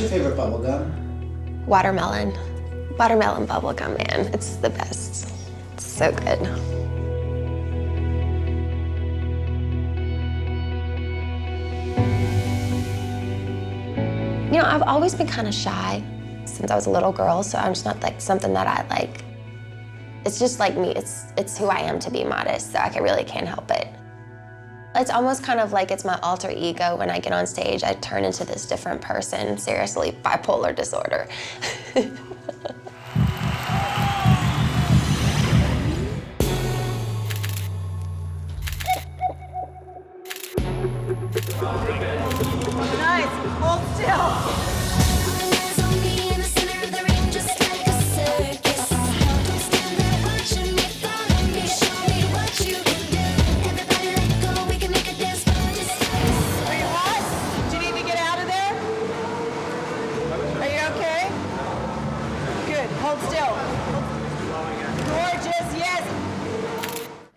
your favorite bubble gum? Watermelon. Watermelon bubble gum, man. It's the best. It's so good. You know, I've always been kind of shy since I was a little girl, so I'm just not like something that I like. It's just like me. It's who I am to be modest, so I really can't help it. It's almost kind of like it's my alter ego. When I get on stage, I turn into this different person. Seriously, bipolar disorder. Nice, hold still.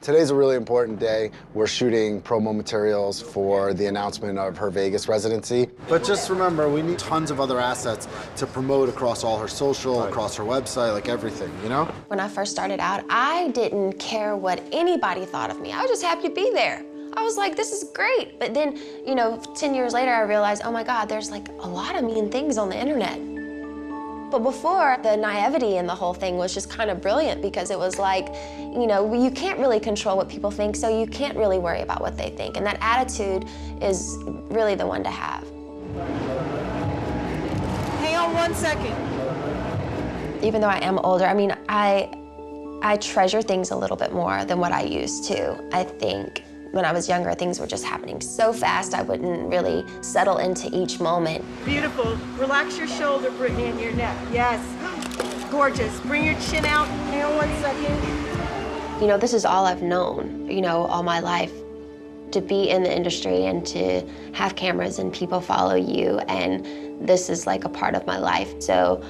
Today's a really important day. We're shooting promo materials for the announcement of her Vegas residency. But just remember, we need tons of other assets to promote across all her social, across her website, like everything, you know? When I first started out, I didn't care what anybody thought of me. I was just happy to be there. I was like, this is great. But then, you know, 10 years later, I realized, oh my God, there's like a lot of mean things on the internet. But before, the naivety in the whole thing was just kind of brilliant because it was like, you know, you can't really control what people think, so you can't really worry about what they think. And that attitude is really the one to have. Hang on 1 second. Even though I am older, I mean, I treasure things a little bit more than what I used to. I think when I was younger, things were just happening so fast, I wouldn't really settle into each moment. Beautiful. Relax your shoulder, Brittany, and your neck. Yes. Gorgeous. Bring your chin out. Hang on 1 second. You know, this is all I've known, you know, all my life. To be in the industry and to have cameras and people follow you, and this is like a part of my life. So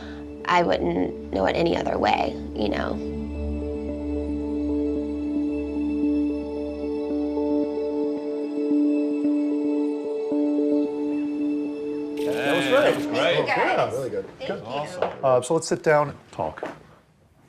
I wouldn't know it any other way, you know. Great. Yeah, really good. Thank you. Awesome. So let's sit down and talk.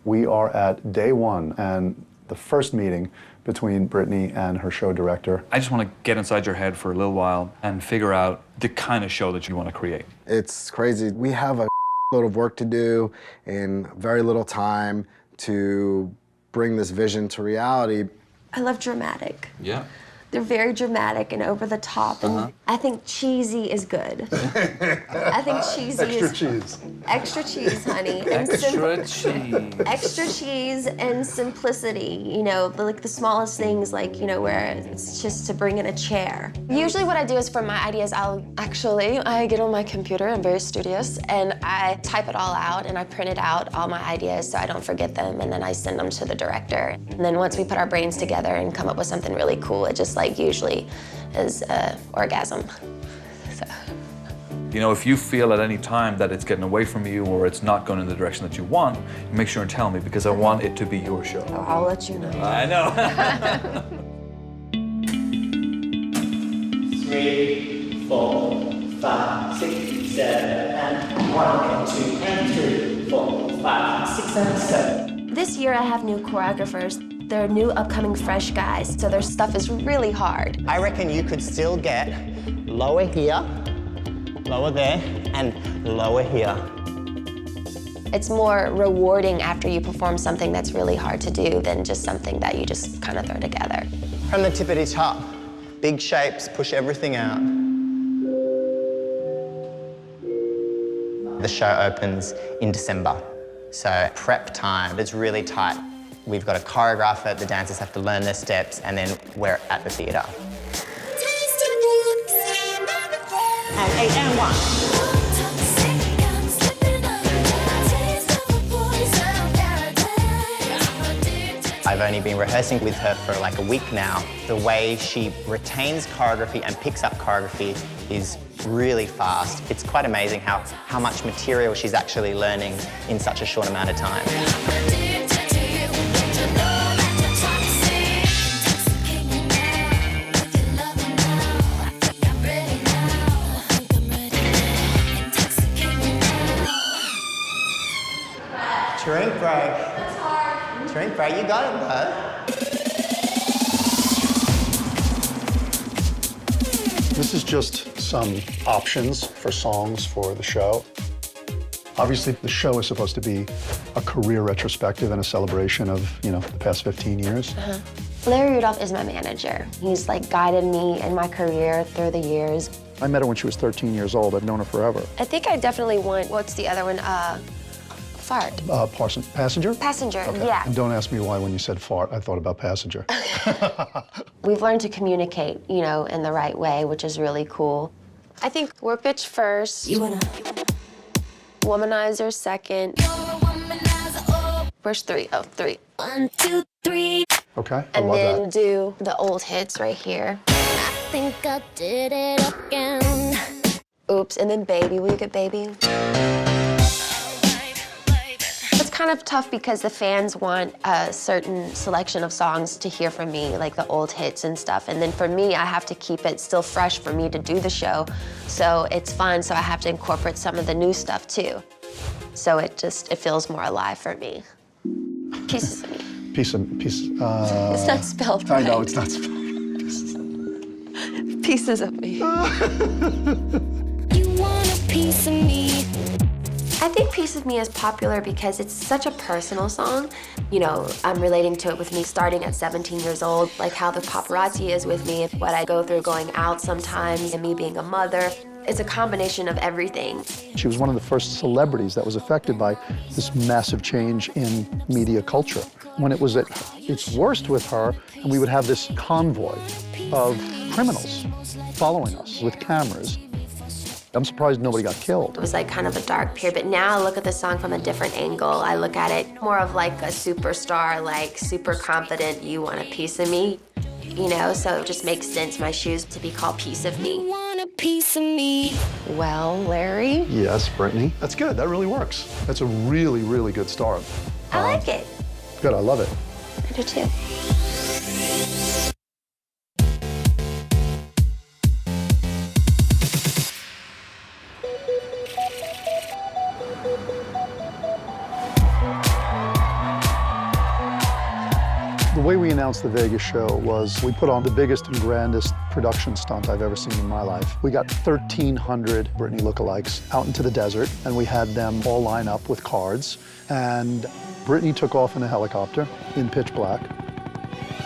We are at day one and the first meeting between Brittany and her show director. I just want to get inside your head for a little while and figure out the kind of show that you want to create. It's crazy. We have a load of work to do in very little time to bring this vision to reality. I love dramatic. Yeah. They're very dramatic and over the top, and I think cheesy is good. I think cheesy Extra is cheese. extra cheese, honey. And Extra cheese. extra cheese and simplicity. You know, like the smallest things, like, you know, where it's just to bring in a chair. Usually, what I do is for my ideas, I get on my computer. I'm very studious, and I type it all out and I print it out, all my ideas, so I don't forget them, and then I send them to the director. And then once we put our brains together and come up with something really cool, it just like usually is orgasm. So. You know, if you feel at any time that it's getting away from you or it's not going in the direction that you want, make sure and tell me because I want it to be your show. Oh, I'll let you know. I know. 3, 4, 5, 6, 7, and 1, and 2, and 3, 4, 5, 6, and 7. This year I have new choreographers. They're new upcoming fresh guys, so their stuff is really hard. I reckon you could still get lower here, lower there, and lower here. It's more rewarding after you perform something that's really hard to do than just something that you just kind of throw together. From the tippity top, big shapes, push everything out. The show opens in December, so prep time is really tight. We've got to choreograph it, the dancers have to learn their steps, and then we're at the theatre. And 8 and 1. I've only been rehearsing with her for like a week now. The way she retains choreography and picks up choreography is really fast. It's quite amazing how much material she's actually learning in such a short amount of time. Drink break. That's hard. Drink break, you got it, bud. This is just some options for songs for the show. Obviously, the show is supposed to be a career retrospective and a celebration of, the past 15 years. Larry Rudolph is my manager. He's like guided me in my career through the years. I met her when she was 13 years old. I've known her forever. I think I definitely want, what's the other one? Fart. Passenger? Passenger, Okay. yeah. And don't ask me why when you said fart, I thought about passenger. We've learned to communicate, in the right way, which is really cool. I think we're bitch first. Womanizer second. Where's three? Oh, three. 1, 2, 3. Okay, I And love then that. do the old hits right here. I think I did it again. Oops, and then baby. Will you get baby? It's kind of tough because the fans want a certain selection of songs to hear from me, like the old hits and stuff. And then for me, I have to keep it still fresh for me to do the show. So it's fun, so I have to incorporate some of the new stuff too. So it feels more alive for me. Pieces of me. Piece. It's not spelled I right. know, it's not spelled. Pieces of me. You want a piece of me. I think Piece of Me is popular because it's such a personal song. I'm relating to it with me starting at 17 years old, like how the paparazzi is with me, what I go through going out sometimes, and me being a mother. It's a combination of everything. She was one of the first celebrities that was affected by this massive change in media culture. When it was at its worst with her, and we would have this convoy of criminals following us with cameras. I'm surprised nobody got killed. It was like kind of a dark period, but now I look at the song from a different angle. I look at it more of like a superstar, like super confident, you want a piece of me, so it just makes sense, my shoes, to be called Piece of Me. Want a piece of me. Well, Larry, Yes, Brittany. That's good, that really works. That's a really, really good start. I like it. Good, I love it. I do too. The way we announced the Vegas show was we put on the biggest and grandest production stunt I've ever seen in my life. We got 1,300 Britney lookalikes out into the desert, and we had them all line up with cards. And Britney took off in a helicopter in pitch black.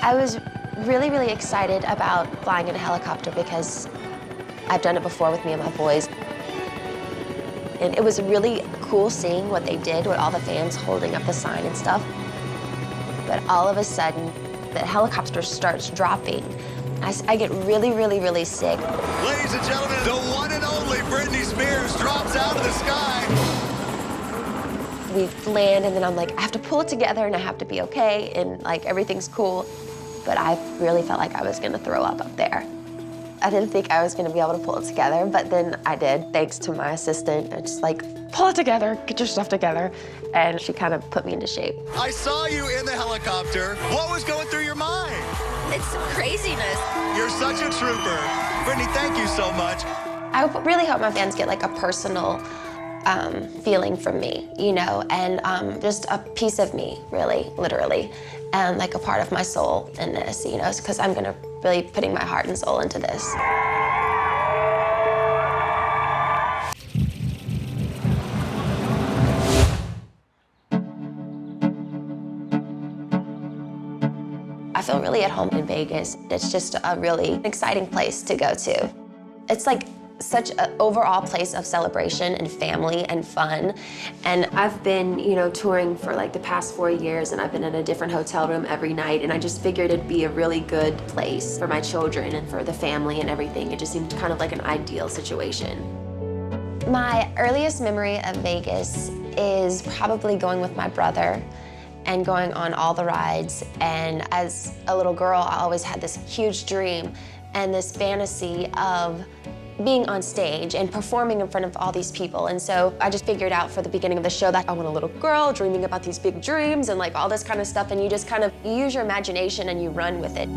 I was really, really excited about flying in a helicopter because I've done it before with me and my boys. And it was really cool seeing what they did with all the fans holding up the sign and stuff. But all of a sudden, the helicopter starts dropping. I get really, really, really sick. Ladies and gentlemen, the one and only Britney Spears drops out of the sky. We land, and then I'm like, I have to pull it together, and I have to be okay, and like everything's cool. But I really felt like I was gonna throw up there. I didn't think I was gonna be able to pull it together, but then I did, thanks to my assistant. I just like, pull it together, get your stuff together. And she kind of put me into shape. I saw you in the helicopter. What was going through your mind? It's craziness. You're such a trooper. Britney, thank you so much. I really hope my fans get like a personal feeling from me, and just a piece of me, really, literally, and like a part of my soul in this, because I'm gonna really putting my heart and soul into this. I feel really at home in Vegas. It's just a really exciting place to go to. It's like such an overall place of celebration and family and fun. And I've been, touring for like the past 4 years, and I've been in a different hotel room every night, and I just figured it'd be a really good place for my children and for the family and everything. It just seemed kind of like an ideal situation. My earliest memory of Vegas is probably going with my brother and going on all the rides. And as a little girl, I always had this huge dream and this fantasy of being on stage and performing in front of all these people. And so I just figured out for the beginning of the show that I want a little girl dreaming about these big dreams and like all this kind of stuff, and you just kind of use your imagination and you run with it.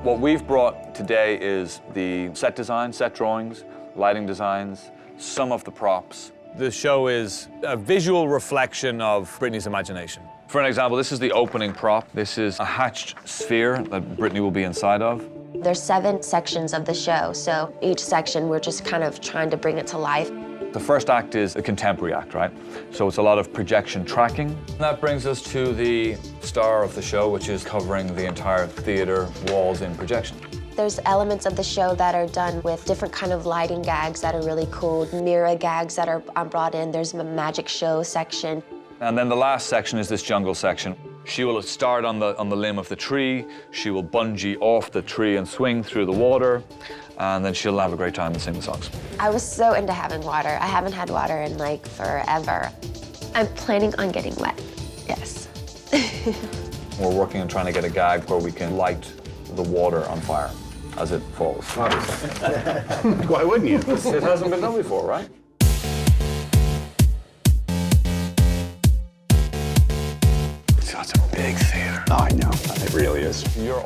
What we've brought today is the set design, set drawings, lighting designs, some of the props, The show is a visual reflection of Britney's imagination. For an example, this is the opening prop. This is a hatched sphere that Britney will be inside of. There's 7 sections of the show, so each section we're just kind of trying to bring it to life. The first act is a contemporary act, right? So it's a lot of projection tracking. That brings us to the star of the show, which is covering the entire theater walls in projection. There's elements of the show that are done with different kind of lighting gags that are really cool, mirror gags that are brought in. There's a magic show section. And then the last section is this jungle section. She will start on the limb of the tree, she will bungee off the tree and swing through the water, and then she'll have a great time and sing the songs. I was so into having water. I haven't had water in like forever. I'm planning on getting wet, yes. We're working on trying to get a gag where we can light the water on fire as it falls. Why wouldn't you? It hasn't been done before, right? That's a big theater. Oh, I know. It really is.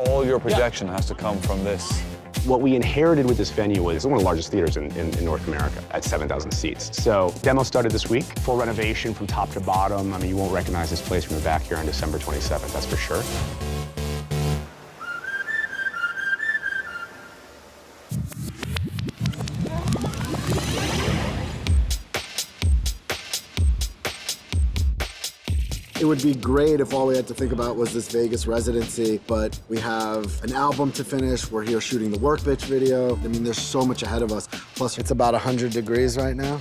All your projection has to come from this. What we inherited with this venue was one of the largest theaters in North America at 7,000 seats. So demo started this week, full renovation from top to bottom. I mean, you won't recognize this place from the back here on December 27th, that's for sure. It would be great if all we had to think about was this Vegas residency, but we have an album to finish. We're here shooting the Work Bitch video. I mean, there's so much ahead of us. Plus, it's about 100 degrees right now.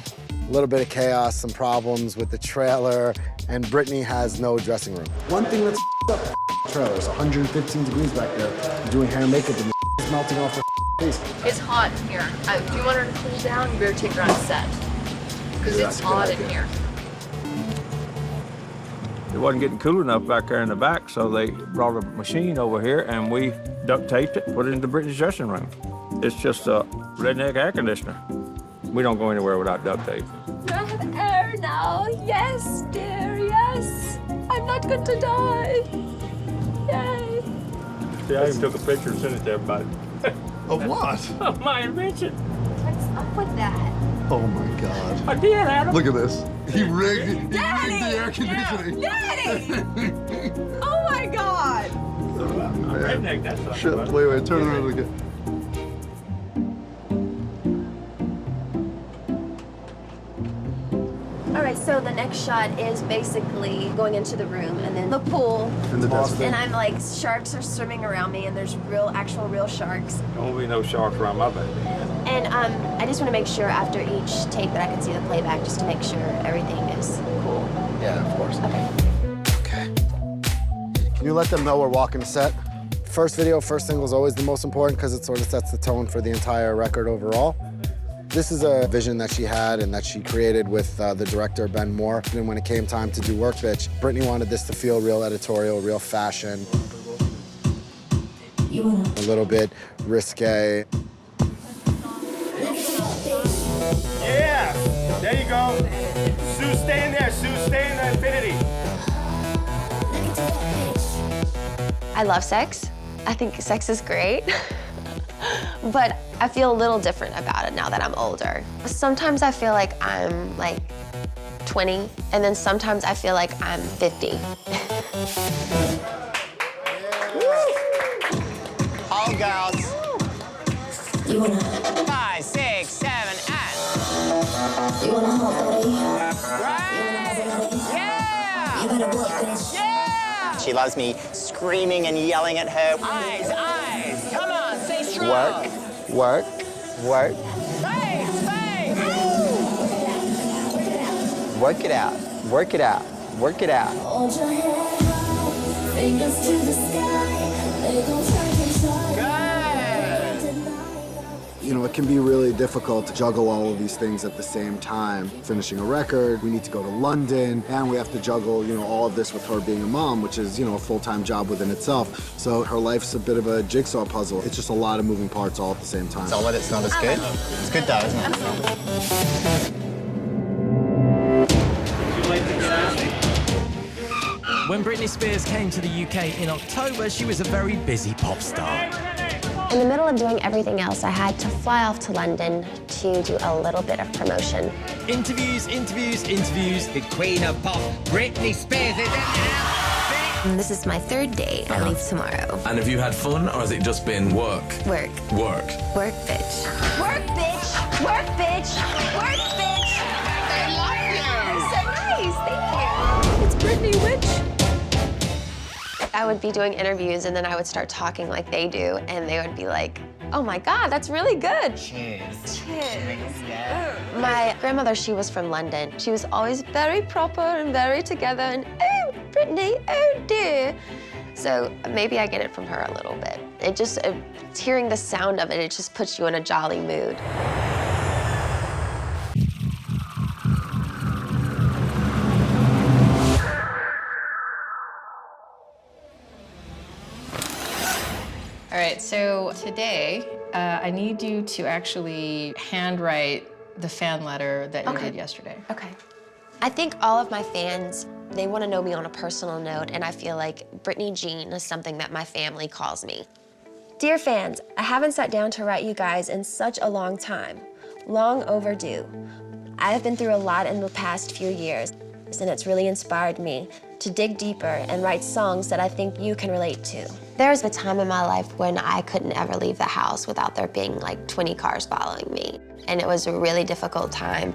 A little bit of chaos, some problems with the trailer, and Britney has no dressing room. One thing that's up, the trailer is 115 degrees back there. I'm doing hair and makeup, and it's melting off her face. It's hot in here. If you want her to cool down, you better take her on set. Because it's hot in here. It wasn't getting cool enough back there in the back, so they brought a machine over here and we duct taped it, put it into Britney's dressing room. It's just a redneck air conditioner. We don't go anywhere without duct tape. Do I have air now? Yes, dear, yes. I'm not going to die. Yay. See, I even took a picture and sent it to everybody. Of what? Of my invention. What's up with that? Oh my God. I did, Adam. Look at this. He rigged Daddy! the air conditioning. Daddy! Oh my God! Redneck, that's not Shit, funny. wait, turn around again. All right, so the next shot is basically going into the room and then the pool. In the desert. And I'm like, sharks are swimming around me and there's real sharks. There won't be no sharks around my baby. And I just want to make sure after each take that I can see the playback just to make sure everything is cool. Yeah, of course. Okay. Okay. Can you let them know we're walking the set? First video, first single is always the most important because it sort of sets the tone for the entire record overall. This is a vision that she had and that she created with the director, Ben Moore. And when it came time to do Work Bitch, Britney wanted this to feel real editorial, real fashion. A little bit risque. Yeah, there you go. Sue, stay in there. Sue, stay in the infinity. I love sex. I think sex is great. But I feel a little different about it now that I'm older. Sometimes I feel like I'm like 20, and then sometimes I feel like I'm 50. All girls. 5, 6, 7, and. You wanna hold body? Right. Yeah. She loves me screaming and yelling at her. Eyes, eyes. Come on, stay strong. Work. Face, face. Work it out. Work it out. Work it out. Hold your head high, fingers to the sky. They gon' try and try. Good. You know, it can be really difficult to juggle all of these things at the same time. Finishing a record, we need to go to London, and we have to juggle, you know, all of this with her being a mom, which is, you know, a full-time job within itself. So her life's a bit of a jigsaw puzzle. It's just a lot of moving parts all at the same time. It's all that it's not as good. It's good though, isn't it? When Britney Spears came to the UK in October, she was a very busy pop star. In the middle of doing everything else, I had to fly off to London to do a little bit of promotion. interviews. The queen of pop, Britney Spears, is in the house. This is my third day. I leave tomorrow. And have you had fun, or has it just been work? Work. Work. Work, bitch. Work, bitch. Work, bitch. Work, bitch. They love you. So nice. Thank you. It's Britney, witch. I would be doing interviews, and then I would start talking like they do, and they would be like, oh my God, that's really good. Cheers. My grandmother, she was from London. She was always very proper and very together, and oh, Britney, oh dear. So maybe I get it from her a little bit. It just, hearing the sound of it, it just puts you in a jolly mood. All right, so today, I need you to actually handwrite the fan letter that you did yesterday. Okay. I think all of my fans, they want to know me on a personal note, and I feel like Britney Jean is something that my family calls me. Dear fans, I haven't sat down to write you guys in such a long time. Long overdue. I have been through a lot in the past few years, and it's really inspired me to dig deeper and write songs that I think you can relate to. There was a time in my life when I couldn't ever leave the house without there being like 20 cars following me. And it was a really difficult time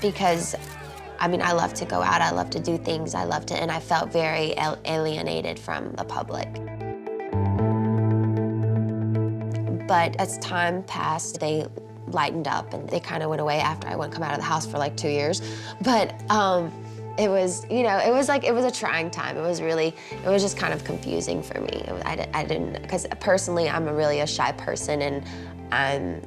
because, I mean, I love to go out, I love to do things, and I felt very alienated from the public. But as time passed, they lightened up and they kind of went away after I wouldn't come out of the house for like 2 years. But it was, you know, it was a trying time. It was just kind of confusing for me. I didn't, because personally, I'm really a shy person, and I'm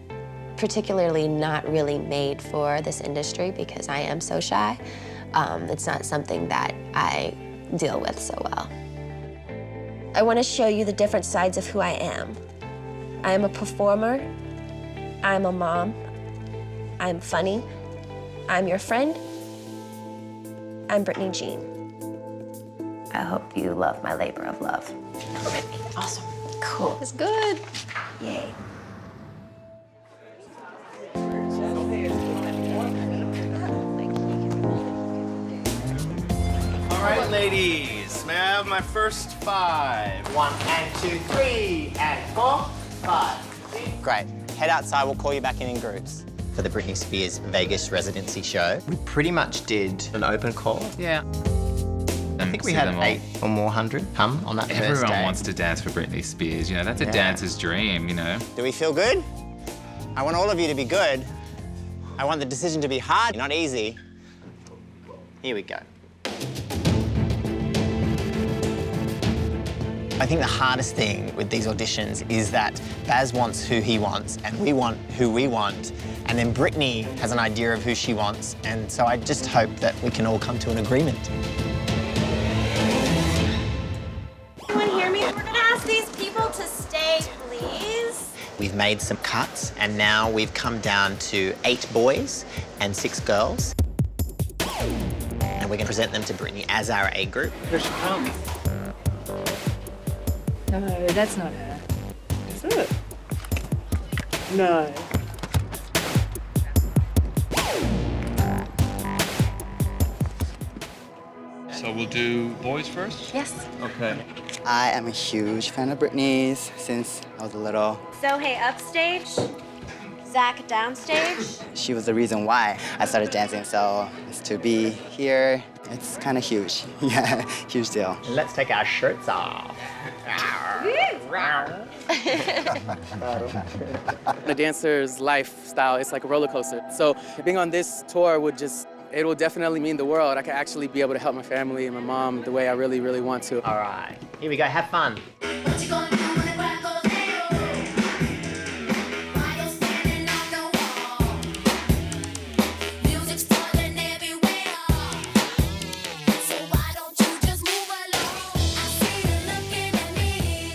particularly not really made for this industry because I am so shy. It's not something that I deal with so well. I want to show you the different sides of who I am. I am a performer, I'm a mom, I'm funny, I'm your friend, I'm Britney Jean. I hope you love my labor of love. Awesome. Cool. It's good. Yay. All right, ladies, may I have my first 5? 1 and 2, 3 and 4, 5. Great. Head outside, we'll call you back in groups. For the Britney Spears Vegas residency show, we pretty much did an open call. Yeah. I think we had 8 or more hundred come on that first day. Everyone wants to dance for Britney Spears. You know, that's a dancer's dream, you know. Do we feel good? I want all of you to be good. I want the decision to be hard, not easy. Here we go. I think the hardest thing with these auditions is that Baz wants who he wants, and we want who we want, and then Britney has an idea of who she wants, and so I just hope that we can all come to an agreement. Anyone hear me? We're gonna ask these people to stay, please. We've made some cuts, and now we've come down to 8 boys and 6 girls. And we're gonna present them to Britney as our A group. Here she comes. No, that's not her. Is it? No. So we'll do boys first? Yes. Okay. I am a huge fan of Britney's since I was little. Zoe upstage, Zach downstage. She was the reason why I started dancing, so it's to be here, it's kind of huge. Yeah, huge deal. Let's take our shirts off. The dancer's lifestyle is like a roller coaster. So being on this tour it will definitely mean the world. I can actually be able to help my family and my mom the way I really, really want to. All right, here we go, have fun.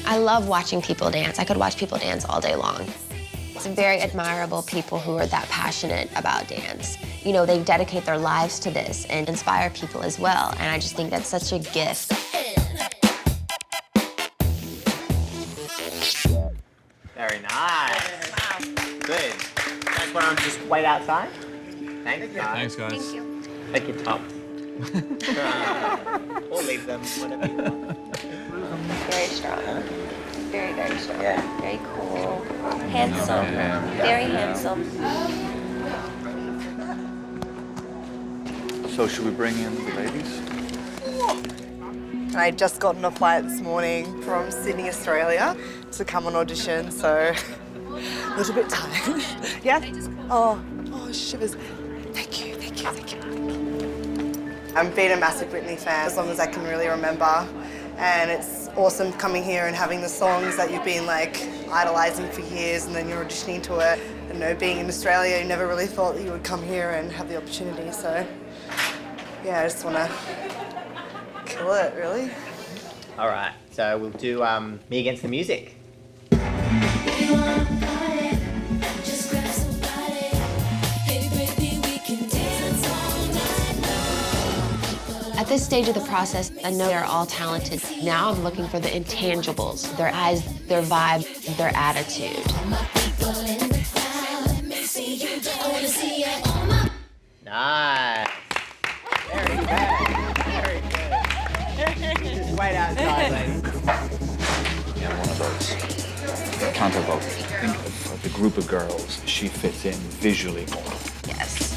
I love watching people dance. I could watch people dance all day long. It's very admirable people who are that passionate about dance. You know, they dedicate their lives to this and inspire people as well. And I just think that's such a gift. Very nice. Wow. Good. Next one, just wait outside. Thanks, guys. Thanks, guys. Thank you. Take your top. Or leave them, whatever you want. Very strong. Very, very strong. Yeah. Very cool. Handsome. Very handsome. So should we bring in the ladies? I just got on a flight this morning from Sydney, Australia to come on audition, so a little bit tired. Yeah? Oh, shivers. Thank you. I've been a massive Britney fan as long as I can really remember, and it's awesome coming here and having the songs that you've been like idolizing for years, and then you're auditioning to it. And being in Australia, you never really thought that you would come here and have the opportunity, so yeah, I just want to kill it, really. All right, so we'll do Me Against the Music. At this stage of the process, I know they're all talented. Now I'm looking for the intangibles, their eyes, their vibe, their attitude. Nice. Very good. Very good. Just wait outside, ladies. Yeah, one of those. Can't have both. Think of the group of girls she fits in visually more. Yes.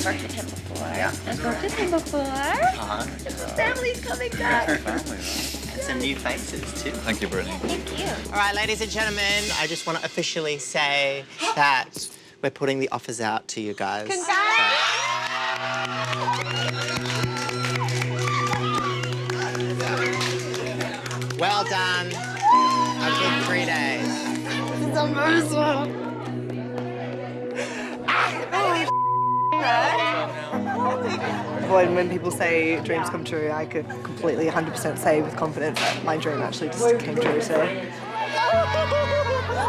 I've worked with him before. Yeah. I've worked with him before. The family's coming back. Family, right? And some new faces, too. Thank you, Brittany. Thank you. All right, ladies and gentlemen, I just want to officially say that we're putting the offers out to you guys. Well done. A good 3 days. This is amazing. When people say dreams come true, I could completely 100% say with confidence that my dream actually just came true today.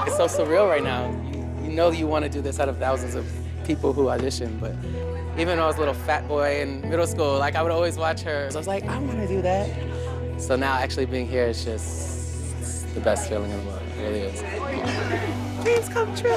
It's so surreal right now. You know you want to do this out of thousands of people who audition, but even when I was a little fat boy in middle school, like I would always watch her. So I was like, I want to do that. So now actually being here is just it's the best feeling in the world. It really is. Dreams come true.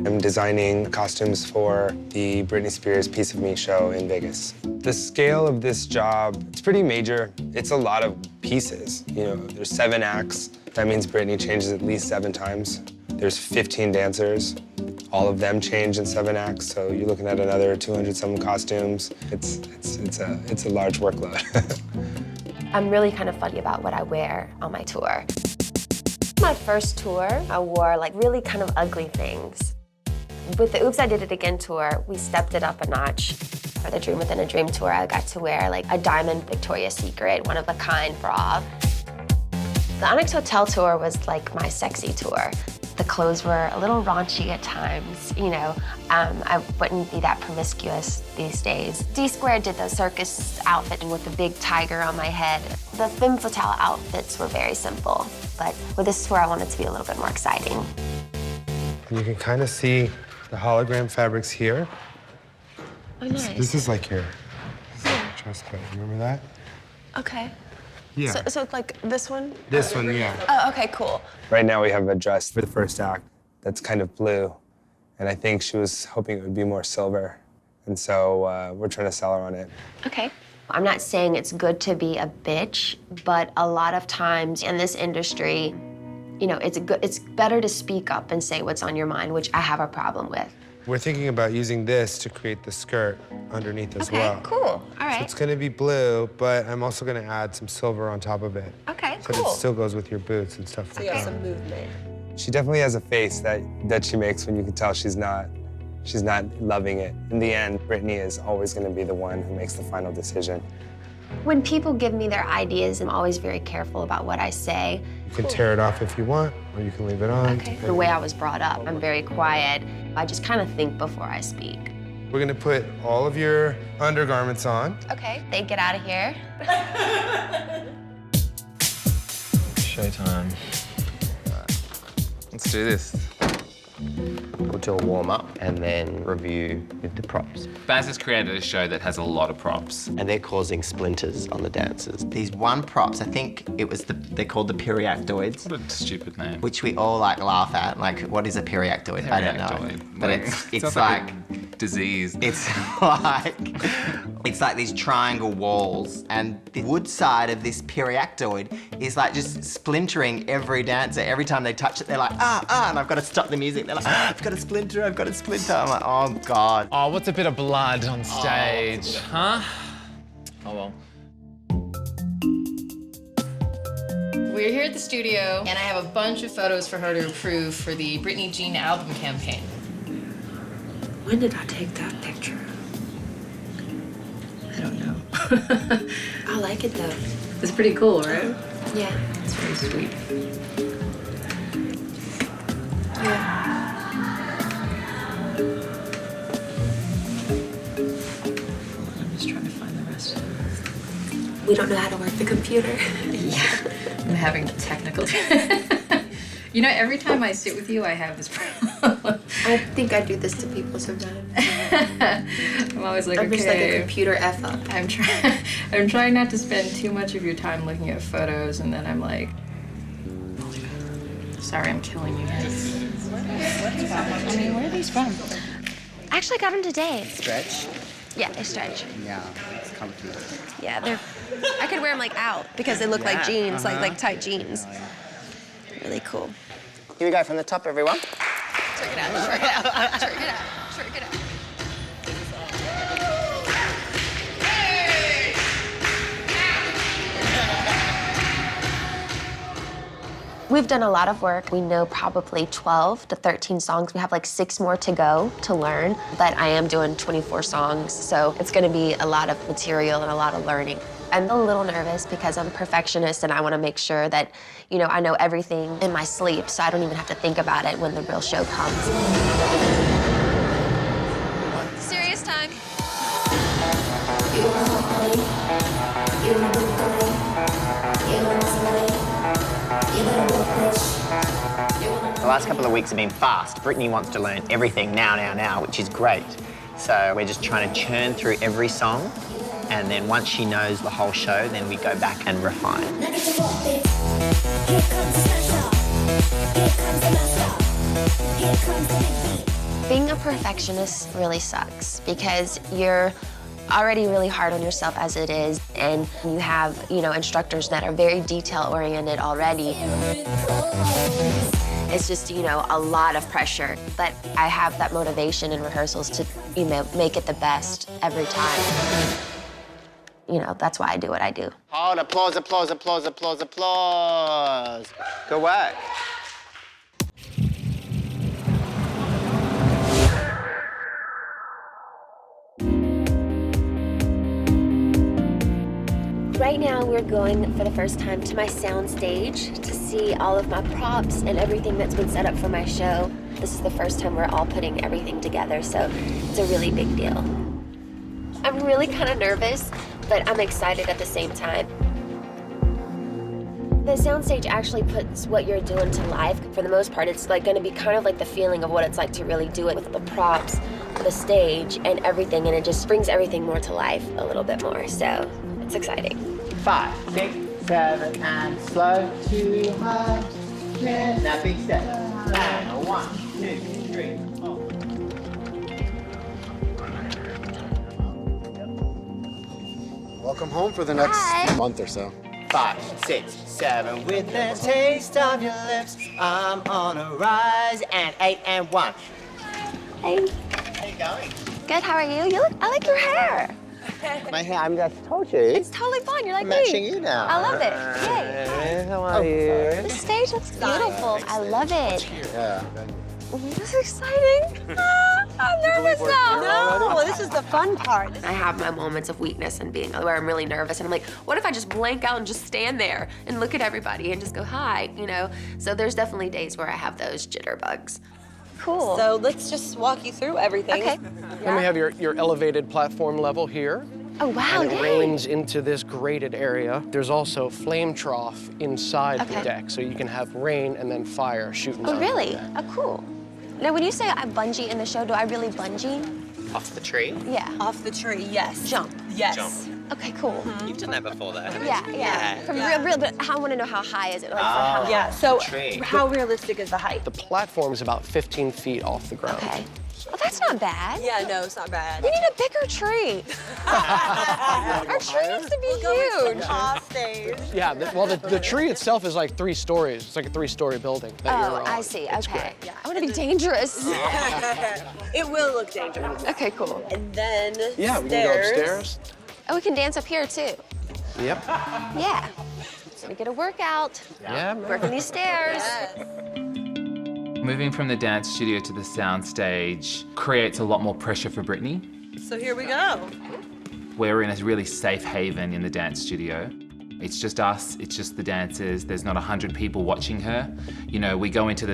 I'm designing costumes for the Britney Spears Piece of Me show in Vegas. The scale of this job, it's pretty major. It's a lot of pieces. There's 7 acts. That means Britney changes at least 7 times. There's 15 dancers. All of them change in 7 acts, so you're looking at another 200-some costumes. It's a large workload. I'm really kind of funny about what I wear on my tour. My first tour, I wore like really kind of ugly things. With the Oops, I Did It Again tour, we stepped it up a notch. For the Dream Within a Dream tour, I got to wear like a diamond Victoria's Secret, one-of-a-kind bra. The Onyx Hotel tour was like my sexy tour. The clothes were a little raunchy at times, I wouldn't be that promiscuous these days. D-Square did the circus outfit with the big tiger on my head. The femme fatale outfits were very simple, but with this tour, I wanted to be a little bit more exciting. You can kind of see the hologram fabrics here. Oh, nice. This is like your dress code. Remember that? Okay. Yeah. So it's like this one? This one, yeah. Oh, okay, cool. Right now we have a dress for the first act that's kind of blue, and I think she was hoping it would be more silver, and so we're trying to sell her on it. Okay. I'm not saying it's good to be a bitch, but a lot of times in this industry, it's better to speak up and say what's on your mind, which I have a problem with. We're thinking about using this to create the skirt underneath as well. Okay, cool. All right. So it's going to be blue, but I'm also going to add some silver on top of it. Okay, so cool. that it still goes with your boots and stuff So like you have that. some movement. She definitely has a face that she makes when you can tell she's not loving it. In the end, Britney is always going to be the one who makes the final decision. When people give me their ideas, I'm always very careful about what I say. You can tear it off if you want, or you can leave it on. Okay. The way I was brought up, I'm very quiet. I just kind of think before I speak. We're gonna put all of your undergarments on. Okay, they get out of here. Showtime. Let's do this. We'll do a warm-up and then review with the props. Baz has created a show that has a lot of props. And they're causing splinters on the dancers. These one props, I think it was they're called the periactoids. What a stupid name. Which we all like laugh at. Like, what is a periactoid? I don't know. Periactoid. But it's like a disease. It's like these triangle walls, and the wood side of this periactoid is like just splintering every dancer. Every time they touch it, they're like, and I've got to stop the music. They're like, I've got a splinter, I've got a splinter. I'm like, oh God. Oh, what's a bit of blood on stage, huh? Oh well. We're here at the studio, and I have a bunch of photos for her to approve for the Britney Jean album campaign. When did I take that picture? I don't know. I like it though. It's pretty cool, right? Yeah. It's very sweet. Yeah. I'm just trying to find the rest of it. We don't know how to work the computer. Yeah, I'm having technical. You know, every time I sit with you, I have this problem. I think I do this to people sometimes. I'm always like, I'm okay. just like a computer F up. I'm trying not to spend too much of your time looking at photos, and then I'm like, sorry, I'm killing you guys. I mean, where are these from? Actually, I got them today. Stretch? Yeah, they stretch. Yeah, it's comfy. Yeah, they're. I could wear them like out because they look like jeans, uh-huh. like tight jeans. Really cool. Here we go from the top, everyone. Check it out. Check it out. Check it out. Check it out. We've done a lot of work. We know probably 12 to 13 songs. We have like 6 more to go to learn, but I am doing 24 songs, so it's gonna be a lot of material and a lot of learning. I'm a little nervous because I'm a perfectionist and I wanna make sure that, you know, I know everything in my sleep, so I don't even have to think about it when the real show comes. Serious time. The last couple of weeks have been fast. Britney wants to learn everything now, which is great. So we're just trying to churn through every song, and then once she knows the whole show, then we go back and refine. Being a perfectionist really sucks because you're already really hard on yourself as it is, and you have, you know, instructors that are very detail-oriented already. It's just, you know, a lot of pressure, but I have that motivation in rehearsals to, you know, make it the best every time. You know, that's why I do what I do. Hold, applause, applause, applause, applause, applause. Good work. Right now, we're going for the first time to my sound stage to see all of my props and everything that's been set up for my show. This is the first time we're all putting everything together, so it's a really big deal. I'm really kind of nervous, but I'm excited at the same time. The soundstage actually puts what you're doing to life. For the most part, it's like going to be kind of like the feeling of what it's like to really do it with the props, the stage, and everything, and it just brings everything more to life a little bit more, so it's exciting. 5, 6, 7, and slow, 2 high, 10, now big step, and 1, 2, 3, 4. Welcome home for the next month or so. 5, 6, 7, with the taste of your lips, I'm on a rise, and 8, and 1. Hey. How you going? Good, how are you? I like your hair. My hair, I just told you. It's totally fun. You're like I'm me. matching you now. I love it. Yay. Hey, how are you? The stage looks beautiful. I love it. Yeah. This is exciting. I'm nervous now. No, this is the fun part. I have my moments of weakness and being where I'm really nervous, and I'm like, what if I just blank out and just stand there and look at everybody and just go hi, you know? So there's definitely days where I have those jitterbugs. Cool. So let's just walk you through everything. Okay. Then we have your elevated platform level here. Oh, wow, And it yay. rains into this grated area. There's also flame trough inside the Okay. deck, so you can have rain and then fire shooting Oh, down. really? Oh, cool. Now, when you say I bungee in the show, do I really bungee? Off the tree? Yeah. Off the tree, yes. Jump. Yes. Jump. Okay, cool. You've done that before, though, haven't Yeah, you? yeah. From real, but I want to know how high is it? Like, for Oh. how Yeah, so Tree. how realistic is the height? The platform is about 15 feet off the ground. Okay. Well, that's not bad. Yeah, no, it's not bad. We need a bigger tree. Our tree needs to be huge. Off stage. Yeah, the tree itself is like 3 stories. It's like a 3-story building that Oh, you're on. I see. It's Okay. great. I want to be dangerous. It will look dangerous. Okay, cool. And then Yeah, we can go upstairs. Oh, we can dance up here too. Yep. Yeah. So we get a workout. Yeah, man. Working these stairs. Moving from the dance studio to the sound stage creates a lot more pressure for Brittany. So here we go. We're in a really safe haven in the dance studio. It's just us, it's just the dancers. There's not 100 people watching her. You know, we go into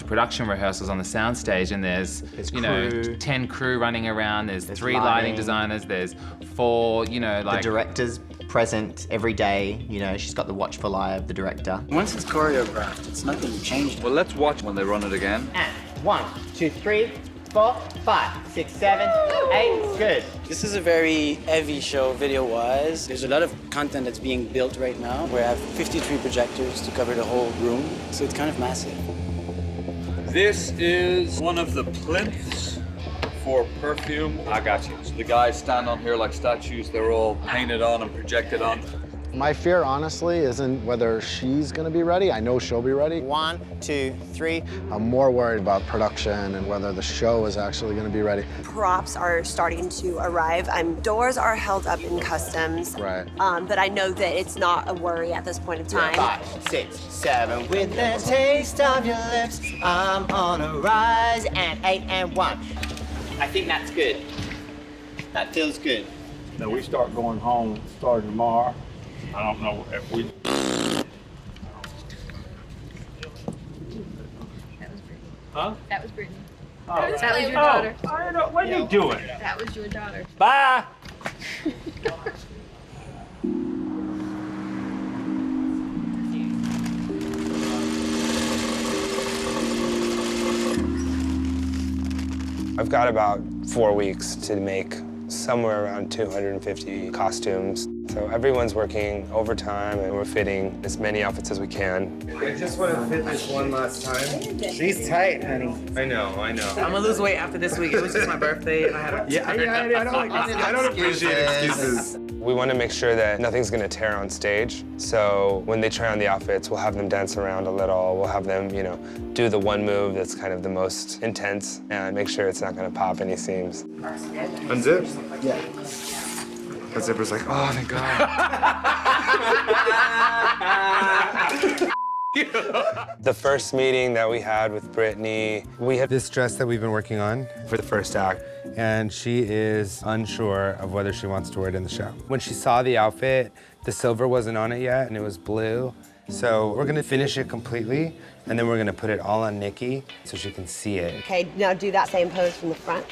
production rehearsals on the sound stage and there's you know, crew. 10 crew running around, there's 3 lighting. lighting designers, there's 4, you know, like The director's present every day. You know, she's got the watchful eye of the director. Once it's choreographed, it's not going to change. Well, let's watch when they run it again. And 1, 2, 3, 4, 5, 6, 7, 8. Good. This is a very heavy show video-wise. There's a lot of content that's being built right now. We have 53 projectors to cover the whole room, so it's kind of massive. This is one of the plinths for perfume. I got you. So the guys stand on here like statues. They're all painted on and projected on. My fear, honestly, isn't whether she's gonna be ready. I know she'll be ready. 1, 2, 3. I'm more worried about production and whether the show is actually gonna be ready. Props are starting to arrive. Doors are held up in customs. Right. But I know that it's not a worry at this point in time. 5, 6, 7. With the taste of your lips, I'm on a rise. And 8 and 1. I think that's good. That feels good. Now we start going home starting tomorrow. I don't know if we. Huh? That was Brittany. Oh, That was your daughter. I don't know. What are you doing? That was your daughter. Bye. I've got about 4 weeks to make somewhere around 250 costumes. So everyone's working overtime and we're fitting as many outfits as we can. I just want to fit this one last time. She's tight, honey. I know. I'm gonna lose weight after this week. It was just my birthday and I had a... I don't appreciate excuses. We want to make sure that nothing's going to tear on stage. So when they try on the outfits, we'll have them dance around a little. We'll have them, you know, do the one move that's kind of the most intense and make sure it's not going to pop any seams. Unzip? Yeah. The zipper's like, oh, thank God. The first meeting that we had with Brittany, we had This dress that we've been working on for the first act. and she is unsure of whether she wants to wear it in the show. When she saw the outfit, the silver wasn't on it yet, and it was blue. So we're gonna finish it completely, and then we're gonna put it all on Nikki so she can see it. Okay, now do that same pose from the front.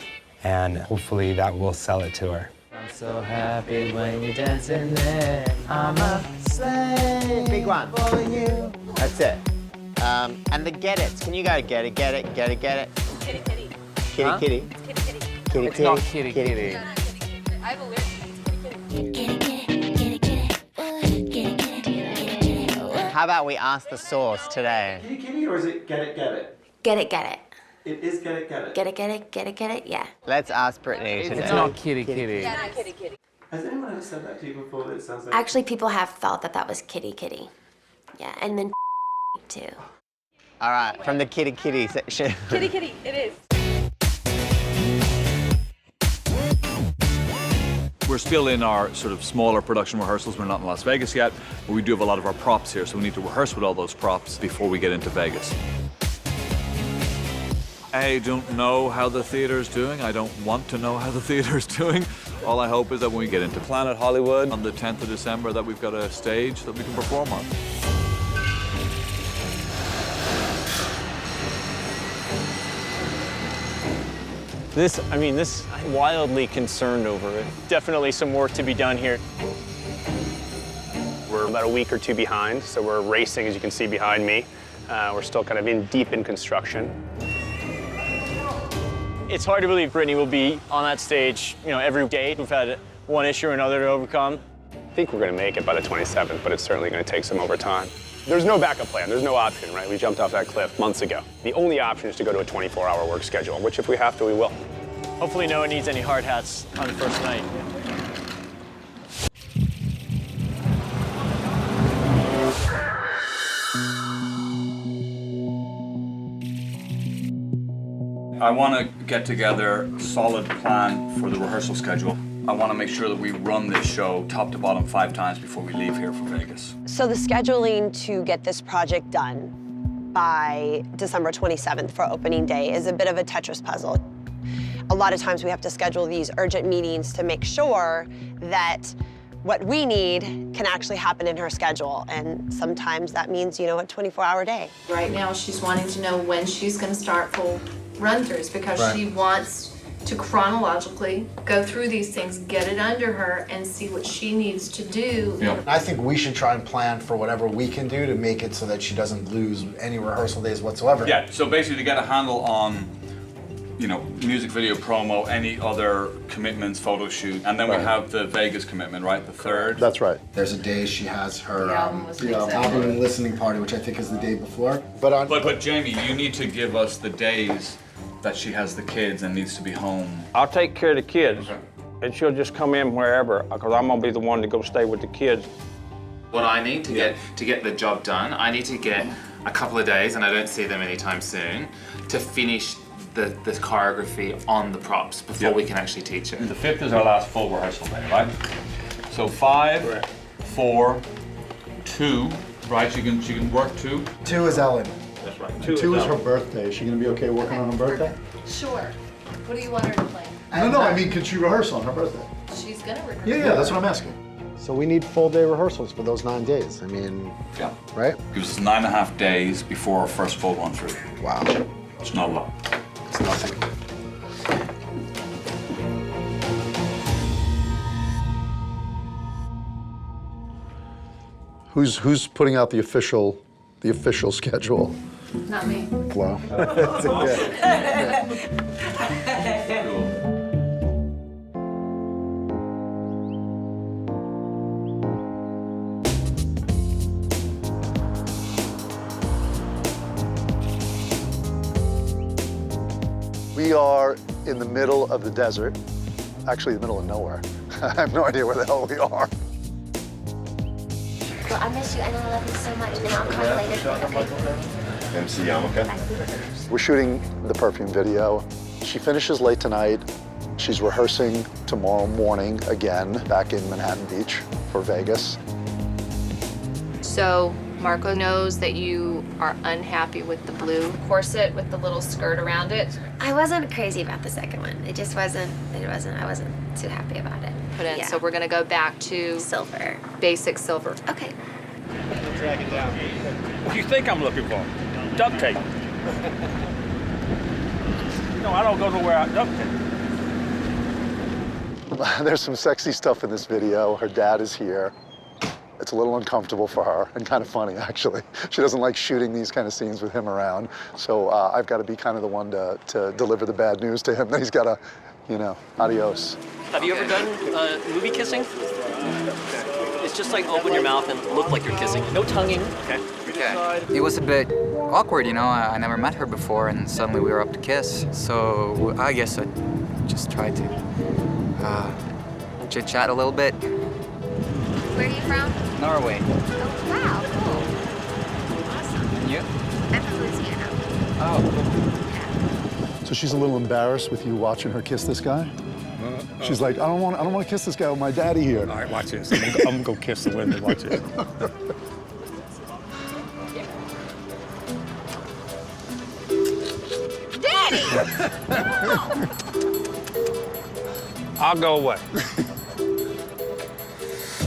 And hopefully that will sell it to her. I'm so happy when you're dancing there. I'm a Slay. Big one. For you. That's it. And the get it. Can you go get it, get it, get it, get it? Kitty, kitty. Kitty, Huh? kitty. Kitty, kitty. Kitty, It's not kitty, kitty. I have a lyric. How about we ask the source today? Kitty kitty or is it get it, get it? Get it, get it. It is get it, get it. Get it, get it, get it, get it, yeah. Let's ask Brittany today. It's not kitty, kitty. Yeah, not kitty, kitty. Has anyone ever said that to you before? That it sounds like. Actually, people have thought that that was kitty, kitty. Yeah, and then too. All right, from the kitty kitty section. Kitty, kitty, it is. We're still in our sort of smaller production rehearsals. We're not in Las Vegas yet, but we do have a lot of our props here, so we need to rehearse with all those props before we get into Vegas. I don't know how the theater's doing. I don't want to know how the theater's doing. All I hope is that when we get into Planet Hollywood on the 10th of December, that we've got a stage that we can perform on. This, I'm wildly concerned over it. Definitely some work to be done here. We're about a week or two behind, so we're racing, as you can see behind me. We're still kind of deep in construction. It's hard to believe Brittany will be on that stage, every day. We've had one issue or another to overcome. I think we're going to make it by the 27th, but it's certainly going to take some overtime. There's no backup plan. There's no option, right? We jumped off that cliff months ago. The only option is to go to a 24-hour work schedule, which if we have to, we will. Hopefully no one needs any hard hats on the first night. I want to get together a solid plan for the rehearsal schedule. I want to make sure that we run this show top to bottom 5 times before we leave here for Vegas. So the scheduling to get this project done by December 27th for opening day is a bit of a Tetris puzzle. A lot of times we have to schedule these urgent meetings to make sure that what we need can actually happen in her schedule. And sometimes that means, a 24-hour day. Right now, she's wanting to know when she's going to start full run-throughs because she wants to chronologically go through these things, get it under her, and see what she needs to do. I think we should try and plan for whatever we can do to make it so that she doesn't lose any rehearsal days whatsoever. Yeah, so basically to get a handle on, music video promo, any other commitments, photo shoot, and then we have the Vegas commitment, right? The 3rd. That's right. There's a day she has her album and listening party, which I think is the day before. But Jamie, you need to give us the days that she has the kids and needs to be home. I'll take care of the kids, and she'll just come in wherever, because I'm gonna be the one to go stay with the kids. What I need to get the job done, I need to get a couple of days, and I don't see them anytime soon, to finish the choreography on the props before we can actually teach it. The 5th is our last full rehearsal day, right? So 5, 4, 2, right? She can work 2. 2 is Ellen. That's right. 2 is her birthday. Is she gonna be okay working on her birthday? Sure. What do you want her to play? No, I mean, can she rehearse on her birthday? She's going to rehearse. Yeah, that's what I'm asking. So we need full day rehearsals for those 9 days. Yeah. Right? Gives us 9.5 days before our first full run through. Wow. It's not a lot. It's nothing. Who's putting out the official schedule? Not me. Flo. That's We are in the middle of the desert, actually the middle of nowhere. I have no idea where the hell we are. Well, I miss you and I love you so much, and I'll call you later. Okay? MC Yamaka. We're shooting the perfume video. She finishes late tonight. She's rehearsing tomorrow morning again back in Manhattan Beach for Vegas. So Marco knows that you are unhappy with the blue corset with the little skirt around it. I wasn't crazy about the second one. It just wasn't, I wasn't too happy about it. Put in. Yeah. So we're gonna go back to silver. Basic silver. Okay. Drag it down. What do you think I'm looking for? Duct tape. No, I don't go nowhere out duct tape. There's some sexy stuff in this video. Her dad is here. It's a little uncomfortable for her and kind of funny, actually. She doesn't like shooting these kind of scenes with him around. So I've got to be kind of the one to deliver the bad news to him. That he's got to, adios. Have you ever done movie kissing? It's just like open your mouth and look like you're kissing. No tonguing. Okay. It was a bit awkward, I never met her before, and suddenly we were up to kiss. So I guess I just tried to chit-chat a little bit. Where are you from? Norway. Oh, wow, cool. Awesome. And you? I'm from Louisiana. Oh, So she's a little embarrassed with you watching her kiss this guy? She's like, I don't want to kiss this guy with my daddy here. All right, watch this. I'm gonna go kiss the window. Watch this. Daddy! I'll go away.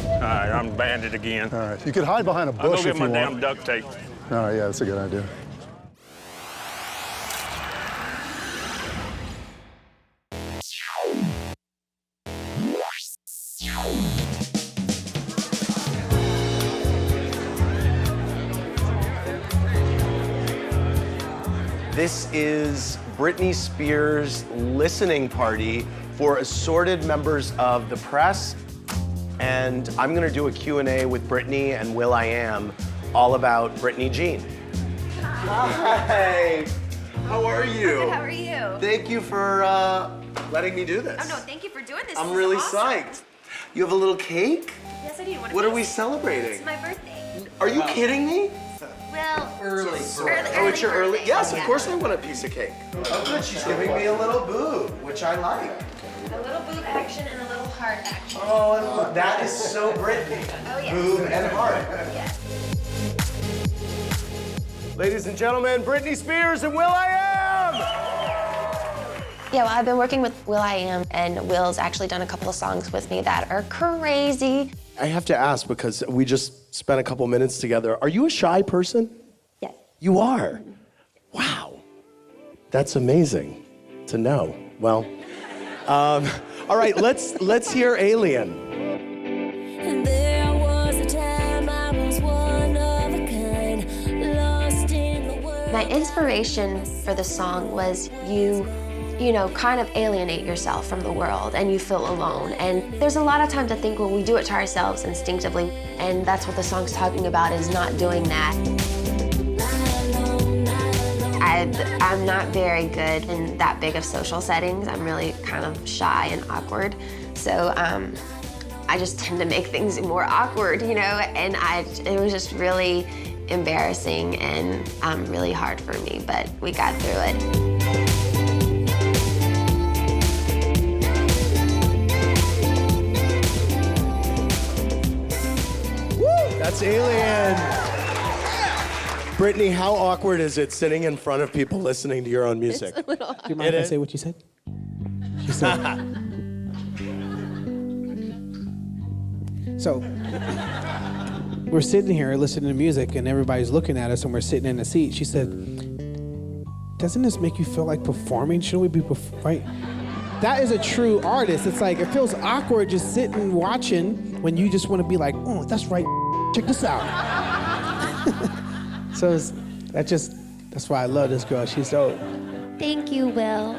All right, I'm banded again. All right, you could hide behind a I'll bush go if get you my want. damn duct tape. All right, yeah, that's a good idea. This is Britney Spears' listening party for assorted members of the press. And I'm gonna do a Q&A with Britney and will.i.am all about Britney Jean. Hi, how are you? Good, how are you? Thank you for letting me do this. Oh no, thank you for doing this. I'm This is really awesome. psyched. You have a little cake? Yes, I do. What are we celebrating? It's my birthday. Are you kidding me? Well, Early. early It's your early? birthday. Yes, Yeah. of course I want a piece of cake. Oh good, she's giving me a little boob, which I like. A little boob action and a little heart action. Oh, that is so Britney. Oh yes. Boob and heart. Yes. Ladies and gentlemen, Britney Spears and will.i.am! Yeah, well, I've been working with will.i.am, and Will's actually done a couple of songs with me that are crazy. I have to ask because we just spent a couple minutes together. Are you a shy person? Yes. You are? Wow. That's amazing to know. Well, all right, let's hear Alien. And there was a time I was one of a kind, lost in the world. My inspiration for the song was you know, kind of alienate yourself from the world and you feel alone. And there's a lot of times I think when we do it to ourselves instinctively, and that's what the song's talking about, is not doing that. I'm not very good in that big of social settings. I'm really kind of shy and awkward. So I just tend to make things more awkward, you know, and it was just really embarrassing and really hard for me, but we got through it. That's Alien. Brittany, how awkward is it sitting in front of people listening to your own music? It's a little awkward. Do you mind if I say what you said? She said. So, we're sitting here listening to music and everybody's looking at us and we're sitting in a seat. She said, doesn't this make you feel like performing? Shouldn't we be right? That is a true artist. It's like, it feels awkward just sitting watching when you just want to be like, oh, that's right, check this out. So that's why I love this girl. She's dope. Thank you, Will.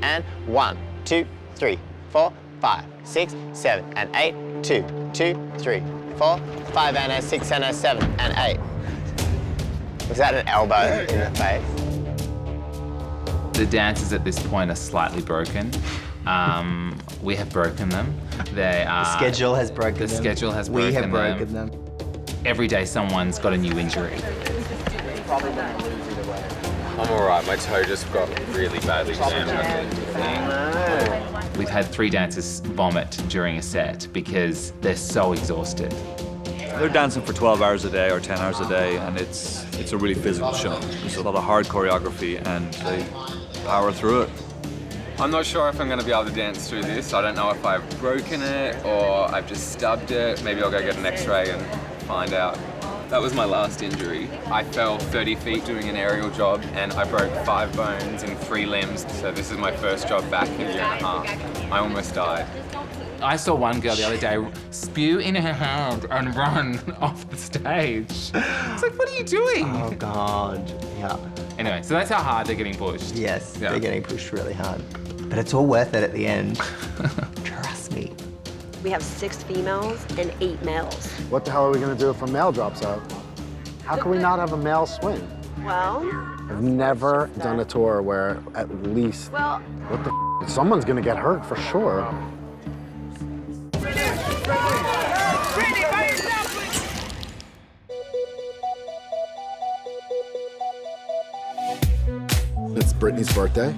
And 1, 2, 3, 4, 5, 6, 7, and 8. 2, 2, 3, 4, 5, and a 6, and a 7, and 8. Was that an elbow in the face? The dances at this point are slightly broken. We have broken them. They are. The schedule has broken them. The schedule has broken We them. have broken them. Every day someone's got a new injury. I'm all right. My toe just got really badly jammed. We've had 3 dancers vomit during a set because they're so exhausted. They're dancing for 12 hours a day or 10 hours a day, and it's a really physical show. There's a lot of hard choreography, and they power through it. I'm not sure if I'm going to be able to dance through this. I don't know if I've broken it or I've just stubbed it. Maybe I'll go get an x-ray and find out. That was my last injury. I fell 30 feet doing an aerial job and I broke 5 bones in 3 limbs. So this is my first job back in a year and a half. I almost died. I saw one girl the other day spew in her hand and run off the stage. It's like, what are you doing? Oh, God, yeah. Anyway, so that's how hard they're getting pushed. Yes, Yeah. they're getting pushed really hard. But it's all worth it at the end. Trust me. We have 6 females and 8 males. What the hell are we gonna do if a male drops out? How can we not have a male swing? Well, I've never done a tour where at least, well, what the someone's gonna get hurt for sure. It's Brittany's birthday.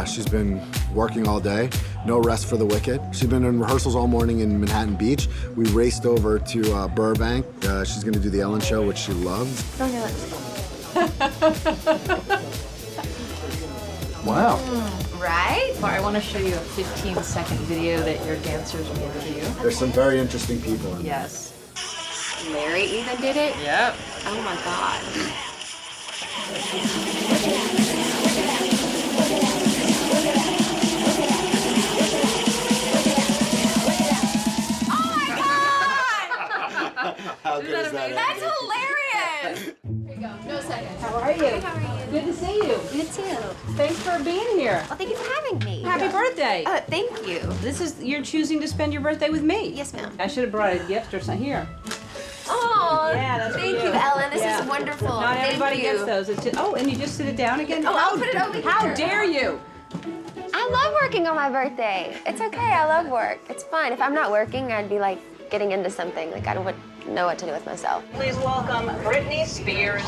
She's been working all day. No rest for the wicked. She's been in rehearsals all morning in Manhattan Beach. We raced over to Burbank. She's gonna do the Ellen Show, which she loves. Wow. Right? Well, I want to show you a 15-second video that your dancers will give you. There's some very interesting people in there. Yes. Larry even did it? Yep. Oh my God. How good is that? That's hilarious! go. No second. How are you? Hey, how are you? Good to see you. You too. Thanks for being here. Well, thank you for having me. Happy birthday. Thank you. This is, you're choosing to spend your birthday with me. Yes, ma'am. I should have brought a gift or something here. Oh, Yeah, that's for thank you, Ellen. This is wonderful. Not Thank everybody you. gets those. It's just, oh, and you just sit it down again? Oh, I'll put it over How here. dare you? I love working on my birthday. It's okay. I love work. It's fun. If I'm not working, I'd be like getting into something. Like I don't know what to do with myself. Please welcome Britney Spears.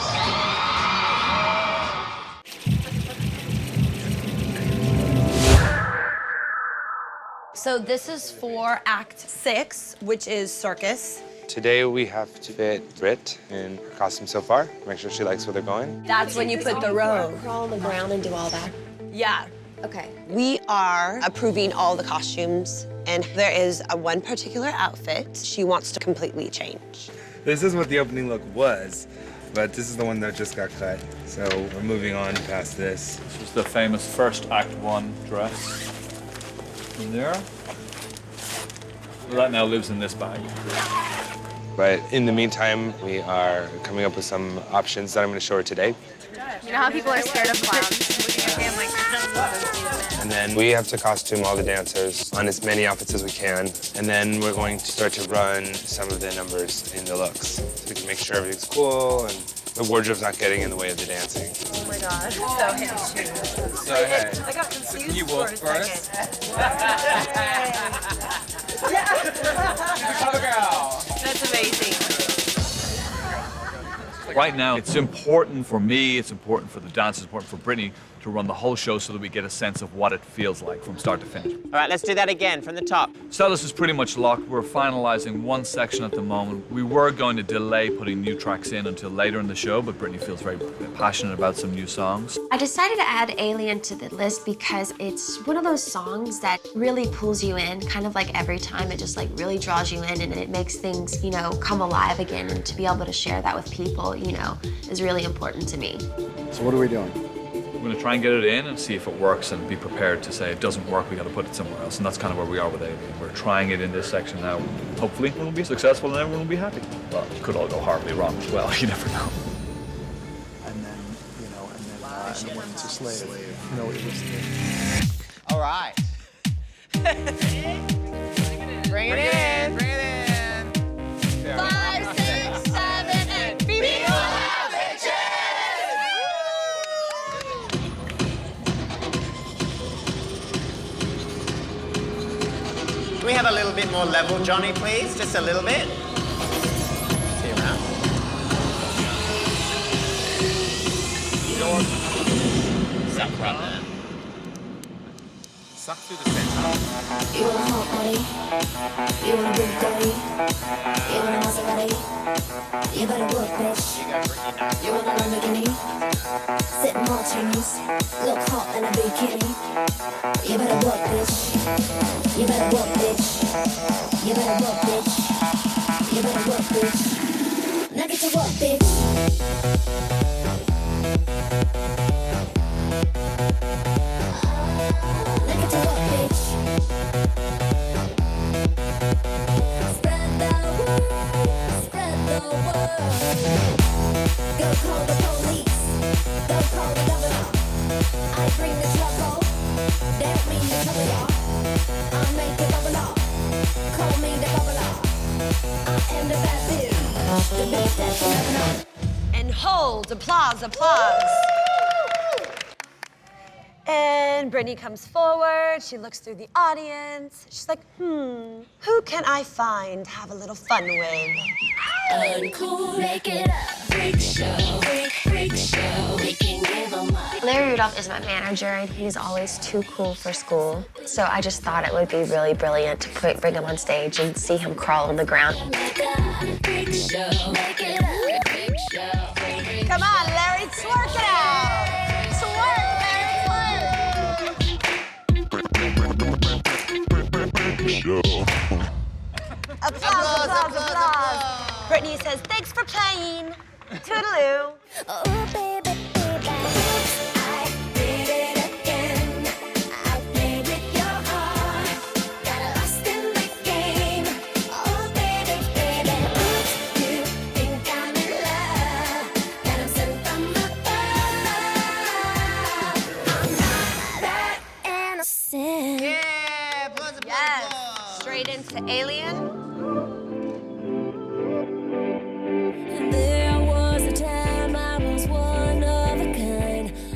So this is for Act 6, which is circus. Today we have to fit Brit in her costume so far, make sure she likes where they're going. That's when you put the robe. Crawl on the ground and do all that. Yeah. Okay. We are approving all the costumes, and there is one particular outfit she wants to completely change. This is what the opening look was, but this is the one that just got cut. So we're moving on past this. This was the famous first Act 1 dress. In there. Well, that now lives in this bag. But in the meantime, we are coming up with some options that I'm going to show her today. You know how people are scared of clowns? And then we have to costume all the dancers on as many outfits as we can. And then we're going to start to run some of the numbers in the looks. So we can make sure everything's cool and the wardrobe's not getting in the way of the dancing. Oh my God. So hip. So hey. I got confused you walk for a first? second. Cover girl. That's amazing. Right now, it's important for me, it's important for the dancers, it's important for Britney to run the whole show so that we get a sense of what it feels like from start to finish. All right, let's do that again from the top. Celis is pretty much locked. We're finalizing one section at the moment. We were going to delay putting new tracks in until later in the show, but Britney feels very passionate about some new songs. I decided to add Alien to the list because it's one of those songs that really pulls you in, kind of like every time it just like really draws you in and it makes things, you know, come alive again, and to be able to share that with people, you know, is really important to me. So what are we doing? We're going to try and get it in and see if it works and be prepared to say it doesn't work, we got to put it somewhere else. And that's kind of where we are with Alien. We're trying it in this section now. Hopefully we'll be successful and everyone will be happy. Well, it could all go horribly wrong as well, you never know. And then, and then when it's a slave. No, it was All right. Bring it in. Bring it in. 5, 6, 7, 8. Be Can we have a little bit more level, Johnny, please? Just a little bit. See you around. Suck right there. Suck through the center. You want a hot body? You want a Bugatti? You want a Maserati? You better work, bitch. You want a Lamborghini? Sitting martinis, look hot in a bikini. You better work, bitch. You better work, bitch. You better work, bitch. You better work, bitch. Now get to work, bitch. And hold, applause, applause. And Britney comes forward, she looks through the audience. She's like, who can I find to have a little fun with? Uncool, make it up. Freak show, freak show. We can give 'em up. Larry Rudolph is my manager, and he's always too cool for school. So I just thought it would be really brilliant to bring him on stage and see him crawl on the ground. Freak show, make it up. Freak show. Come on, Larry, twerk it out. Twerk, Larry, twerk. Applause, applause. Britney says, thanks for playing. Toodaloo. Oh, baby, baby. I did it again. I played with your heart. Got lost in the game. Oh, baby, baby. You think I'm in love. And I'm still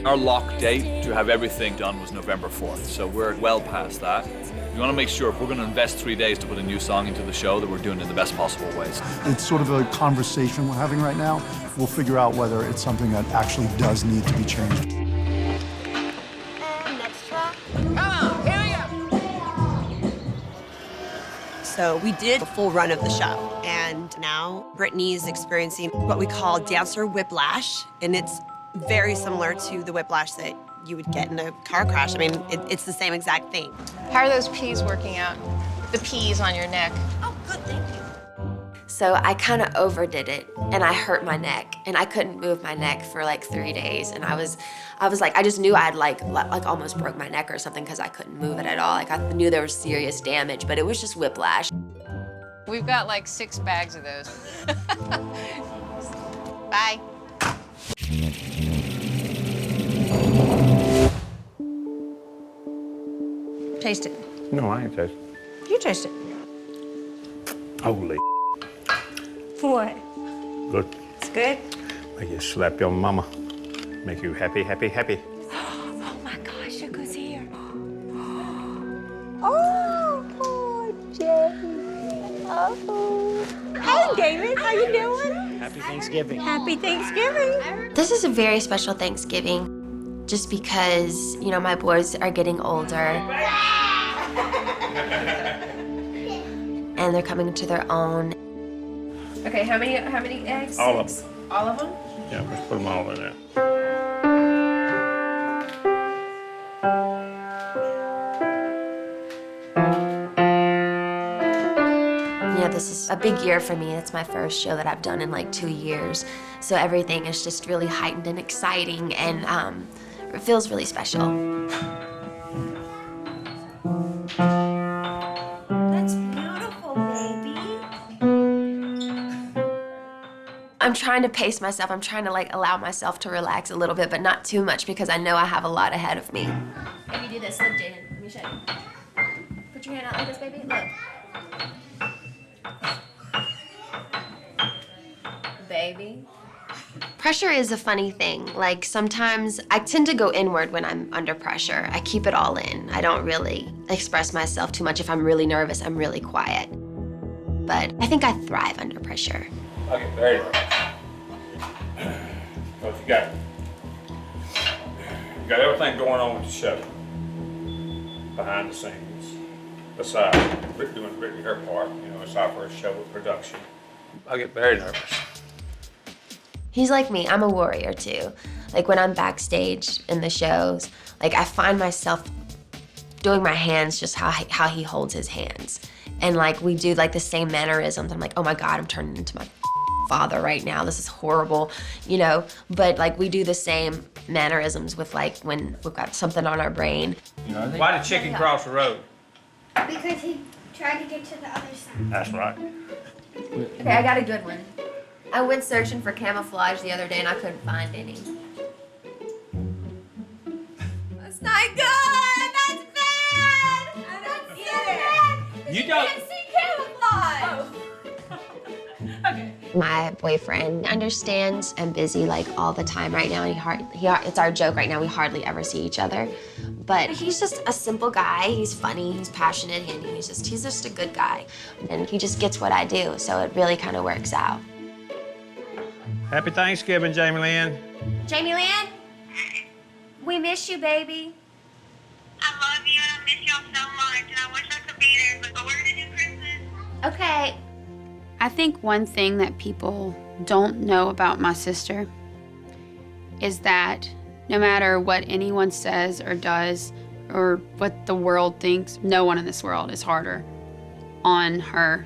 Our lock date to have everything done was November 4th, so we're well past that. We want to make sure if we're going to invest 3 days to put a new song into the show, that we're doing it in the best possible ways. It's sort of a conversation we're having right now. We'll figure out whether it's something that actually does need to be changed. So we did a full run of the show, and now Brittany's experiencing what we call dancer whiplash, and it's very similar to the whiplash that you would get in a car crash. I mean, it's the same exact thing. How are those P's working out? The P's on your neck. Oh, good, thank you. So I kind of overdid it, and I hurt my neck, and I couldn't move my neck for like 3 days, and I was like, I just knew I'd like almost broke my neck or something because I couldn't move it at all. Like I knew there was serious damage, but it was just whiplash. We've got like 6 bags of those. Bye. Taste it. No, I ain't tasting. You taste it. Holy What? good. It's good? Make you slap your mama. Make you happy, happy, happy. Oh my gosh, look who's here. Oh, poor Jamie. Oh. Hey, David, how you doing? Happy Thanksgiving. Happy Thanksgiving. This is a very special Thanksgiving, just because, you know, my boys are getting older. And they're coming to their own. Okay, how many eggs? All of 6? All of them? Yeah, let's put them all in there. You know, this is a big year for me. It's my first show that I've done in like 2 years. So everything is just really heightened and exciting, and it feels really special. I'm trying to pace myself. I'm trying to like allow myself to relax a little bit, but not too much because I know I have a lot ahead of me. If you do this, look, Jaden, let me show you. Put your hand out like this, baby. Look. Baby. Pressure is a funny thing. Like sometimes I tend to go inward when I'm under pressure. I keep it all in. I don't really express myself too much. If I'm really nervous, I'm really quiet. But I think I thrive under pressure. Okay, very good. What you got? You got everything going on with the show. Behind the scenes. Besides doing Brittany her part, you know, it's our first show with production. I get very nervous. He's like me, I'm a warrior too. Like when I'm backstage in the shows, like I find myself doing my hands just how he holds his hands. And like we do like the same mannerisms. I'm like, oh my God, I'm turning into my father right now. This is horrible, you know? But like we do the same mannerisms with like when we've got something on our brain. Why did chicken cross the road? Because he tried to get to the other side. That's right. Okay, I got a good one. I went searching for camouflage the other day and I couldn't find any. That's not good! That's bad! I don't see it! You don't. See camouflage! Okay. My boyfriend understands I'm busy like all the time right now. It's our joke right now. We hardly ever see each other. But he's just a simple guy. He's funny, he's passionate, and he's just a good guy. And he just gets what I do, so it really kind of works out. Happy Thanksgiving, Jamie Lynn. Jamie Lynn, we miss you, baby. I love you and I miss y'all so much and I wish I could be there, but we're gonna do Christmas. Okay. I think one thing that people don't know about my sister is that no matter what anyone says or does or what the world thinks, no one in this world is harder on her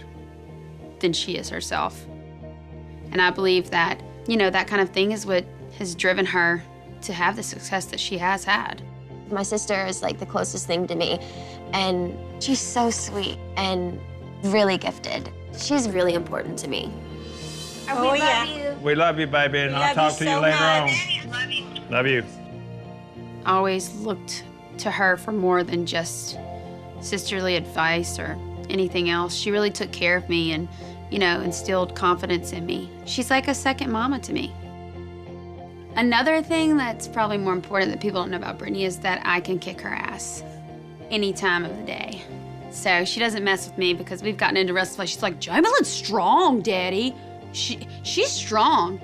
than she is herself. And I believe that, you know, that kind of thing is what has driven her to have the success that she has had. My sister is like the closest thing to me, and she's so sweet and really gifted. She's really important to me. Oh, we yeah. love you. We love you, baby, and I'll talk to you later on. Love you. I always looked to her for more than just sisterly advice or anything else. She really took care of me and, you know, instilled confidence in me. She's like a second mama to me. Another thing that's probably more important that people don't know about Britney is that I can kick her ass any time of the day. So she doesn't mess with me because we've gotten into wrestling. She's like, Jamielin's strong, Daddy. She's strong.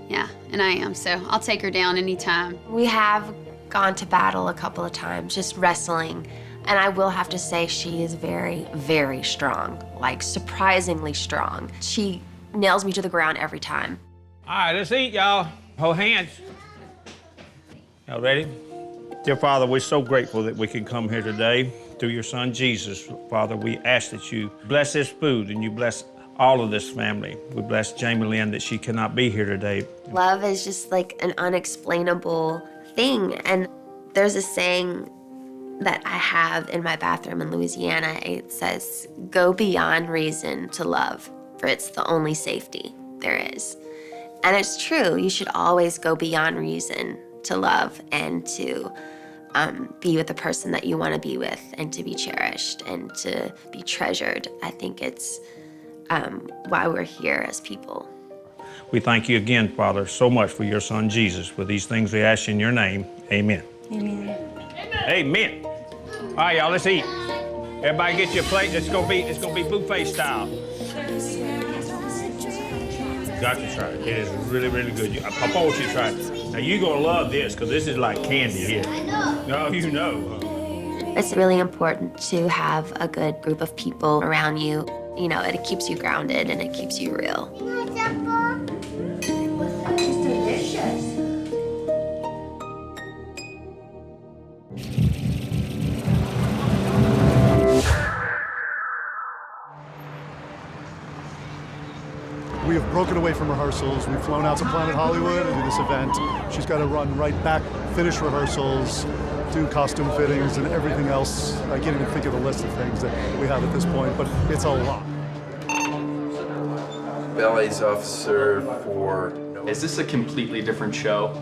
Yeah, and I am, so I'll take her down anytime. We have gone to battle a couple of times, just wrestling. And I will have to say she is very, very strong, like surprisingly strong. She nails me to the ground every time. All right, let's eat, y'all. Hold hands. Y'all ready? Dear Father, we're so grateful that we can come here today through your son, Jesus. Father, we ask that you bless this food and you bless all of this family. We bless Jamie Lynn that she cannot be here today. Love is just like an unexplainable thing. And there's a saying that I have in my bathroom in Louisiana. It says, go beyond reason to love, for it's the only safety there is. And it's true, you should always go beyond reason to love and to be with the person that you want to be with and to be cherished and to be treasured. I think it's why we're here as people. We thank you again, Father, so much for your son, Jesus. For these things we ask in your name, amen. Amen. Amen. All right, y'all, let's eat. Everybody get your plate. It's gonna be buffet style. Got to try it. It is really, really good. Papa wants you to try it. Now, you're gonna love this, because this is like candy here. I know. No, you know. It's really important to have a good group of people around you. You know, it keeps you grounded and it keeps you real. It's delicious. We have broken away from rehearsals. We've flown out to Planet Hollywood to do this event. She's got to run right back, finish rehearsals, do costume fittings and everything else. I can't even think of the list of things that we have at this point, but it's a lot. Ballet's officer for... Is this a completely different show?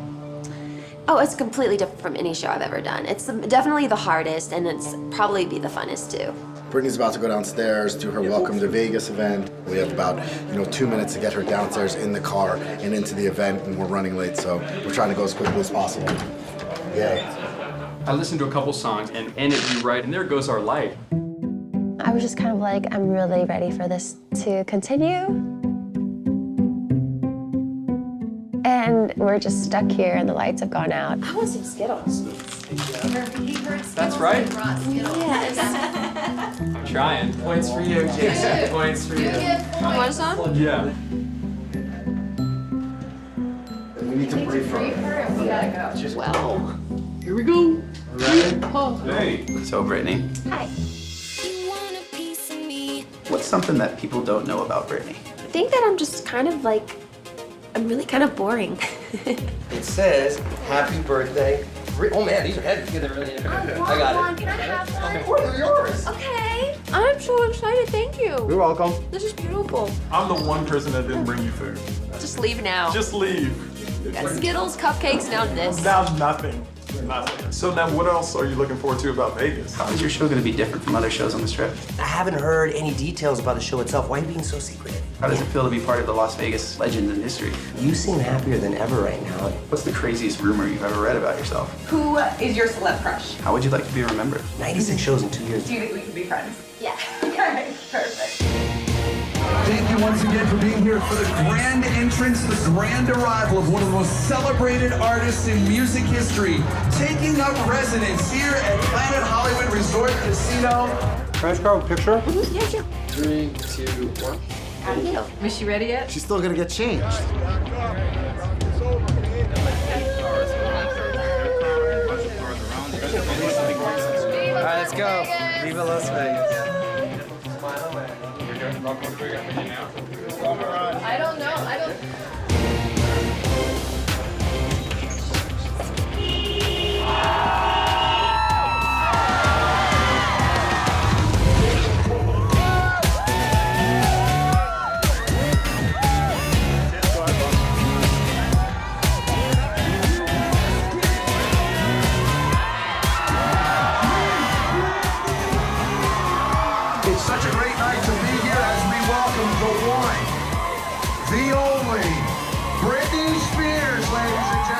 Oh, it's completely different from any show I've ever done. It's definitely the hardest and it's probably be the funnest too. Britney's about to go downstairs, do her Welcome to Vegas event. We have about 2 minutes to get her downstairs in the car and into the event, and we're running late, so we're trying to go as quickly as possible. Yay. I listened to a couple songs and ended You Right, and there goes our light. I was just kind of like, I'm really ready for this to continue. And we're just stuck here and the lights have gone out. I want some Skittles. That's right. Yes. I'm trying. Points for you, Jason. Points for you. Want some? Yeah. We need to brief her. We gotta go. Well. Here we go. Hey. So, Britney, Hi. what's something that people don't know about Britney? I think that I'm just kind of like, I'm really kind of boring. It says, happy birthday. Oh man, these are heavy. Yeah, they're really heavy. I got it. Can I have one? Of course, they're yours. Okay. I'm so excited, thank you. You're welcome. This is beautiful. I'm the one person that didn't bring you food. Just leave now. Just leave. Got Skittles, cupcakes, now this. Now nothing. Nothing. So now what else are you looking forward to about Vegas? How is your show going to be different from other shows on the Strip? I haven't heard any details about the show itself. Why are you being so secretive? How does it feel to be part of the Las Vegas legend and history? You seem happier than ever right now. What's the craziest rumor you've ever read about yourself? Who is your celeb crush? How would you like to be remembered? 96 shows in 2 years. Do you think we could be friends? Yeah. Okay, perfect. Thank you once again for being here for the grand entrance, the grand arrival of one of the most celebrated artists in music history, taking up residence here at Planet Hollywood Resort Casino. Can I just grab a picture? Yeah, sure. 3, 2, 1. How do you? Was she ready yet? She's still gonna get changed. All right, let's go. Viva Las Vegas. I don't know. It's such a great night to be here as we welcome the one, the only, Britney Spears, ladies and gentlemen.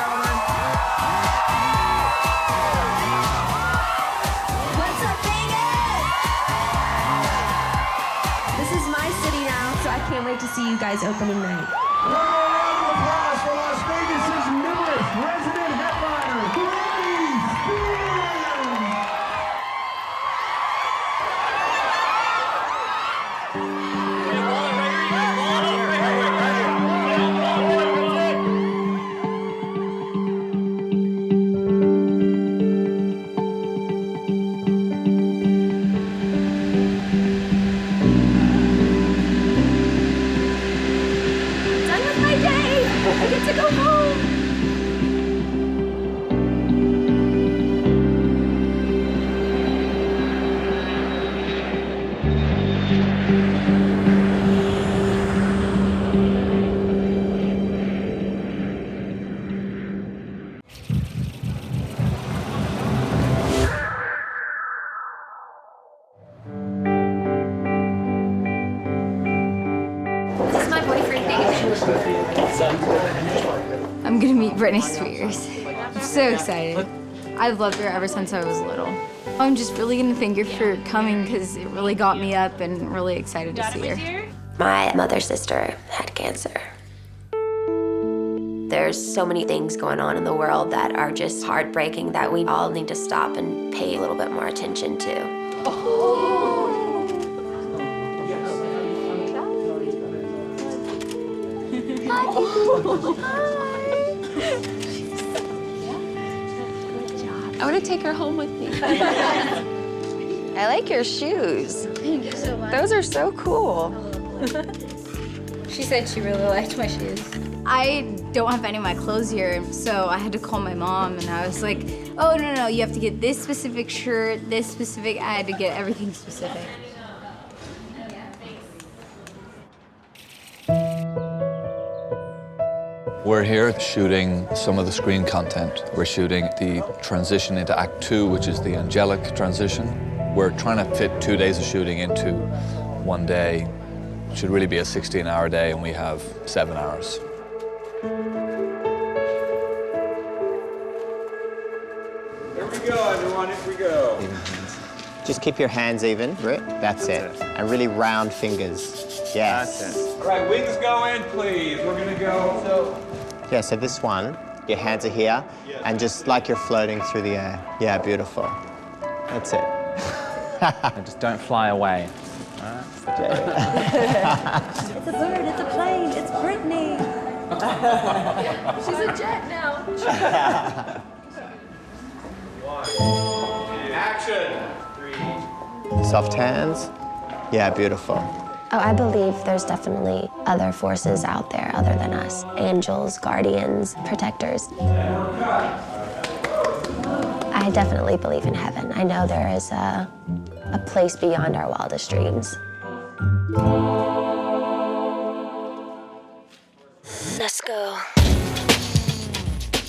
to see you guys opening night. One more round of applause for Las Vegas's newest resident headliner, Britney Spears! Done with my day! I get to go home! This is my boyfriend, Dave. I'm gonna meet Britney Spears. I'm so excited. I've loved her ever since I was little. I'm just really gonna thank her for coming because it really got me up and really excited to see her. My mother's sister had cancer. There's so many things going on in the world that are just heartbreaking that we all need to stop and pay a little bit more attention to. I want to take her home with me. I like your shoes. Thank you so much. Those are so cool. She said she really liked my shoes. I don't have any of my clothes here, so I had to call my mom, and I was like, oh, no, you have to get this specific shirt, this specific, I had to get everything specific. We're here shooting some of the screen content. We're shooting the transition into Act 2, which is the angelic transition. We're trying to fit 2 days of shooting into one day. It should really be a 16-hour day, and we have 7 hours. Here we go, everyone, here we go. Just keep your hands even, Britt. That's it. And really round fingers. Yes. That's it. All right, wings go in, please. We're gonna go. Yeah, so this one, your hands are here, and just like you're floating through the air. Yeah, beautiful. That's it. Just don't fly away. It's a bird, it's a plane, it's Britney. She's a jet now. Action. Soft hands. Yeah, beautiful. Oh, I believe there's definitely other forces out there other than us. Angels, guardians, protectors. I definitely believe in heaven. I know there is a place beyond our wildest dreams. Let's go.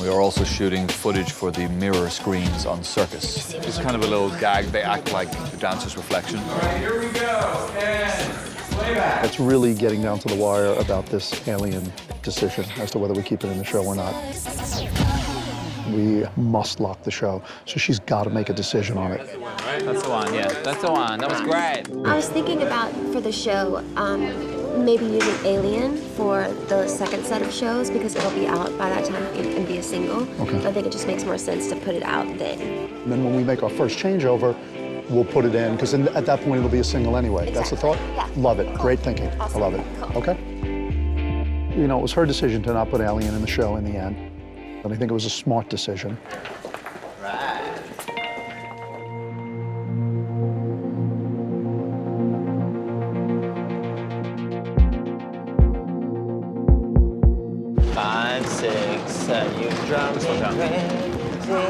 We are also shooting footage for the mirror screens on Circus. It's kind of a little gag. They act like the dancer's reflection. All right, here we go. And playback. It's really getting down to the wire about this alien decision as to whether we keep it in the show or not. We must lock the show, so she's got to make a decision on it. That's the one, yeah. That's the one. That was great. I was thinking about, for the show, maybe using Alien for the second set of shows because it'll be out by that time and be a single. Okay. I think it just makes more sense to put it out then. And then when we make our first changeover, we'll put it in, because at that point it'll be a single anyway. Exactly. That's the thought? Yeah. Love it. Great thinking. Awesome. I love it. Cool. Okay? You know, it was her decision to not put Alien in the show in the end. But I think it was a smart decision. Right. Five, six, you drive me crazy.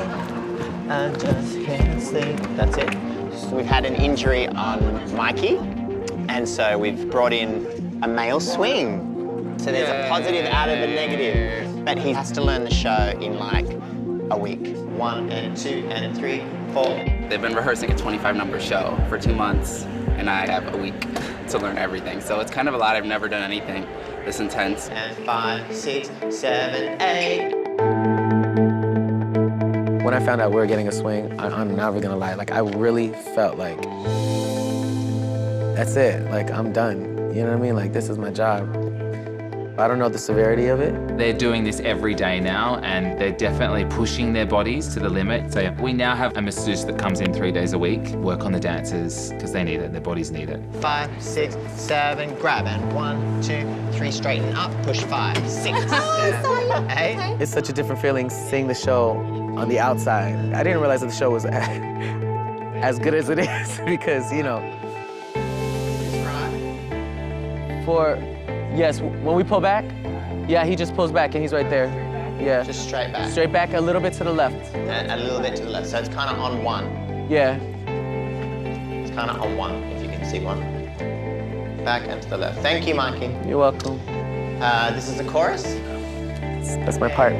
I just can't sleep. That's it. So we've had an injury on Mikey, and so we've brought in a male swing. So there's a positive out of the negative, but he has to learn the show in like a week. 1 and 2 and 3, 4. They've been rehearsing a 25-number show for 2 months, and I have a week to learn everything. So it's kind of a lot. I've never done anything this intense. And 5, 6, 7, 8. When I found out we were getting a swing, I'm never gonna lie, like I really felt like, that's it, like I'm done. You know what I mean? Like, this is my job. I don't know the severity of it. They're doing this every day now, and they're definitely pushing their bodies to the limit. So we now have a masseuse that comes in 3 days a week, work on the dancers, because they need it, their bodies need it. 5, 6, 7, grab, and 1, 2, 3, straighten up, push 5, 6, 7, 8. It's such a different feeling seeing the show on the outside. I didn't realize that the show was as good as it is because, you know. Yes, when we pull back, yeah, he just pulls back and he's right there. Yeah. Just straight back. Straight back, a little bit to the left. And a little bit to the left, so it's kind of on 1. Yeah. It's kind of on 1, if you can see 1. Back and to the left. Thank you, Mikey. You're welcome. This is the chorus. That's my part.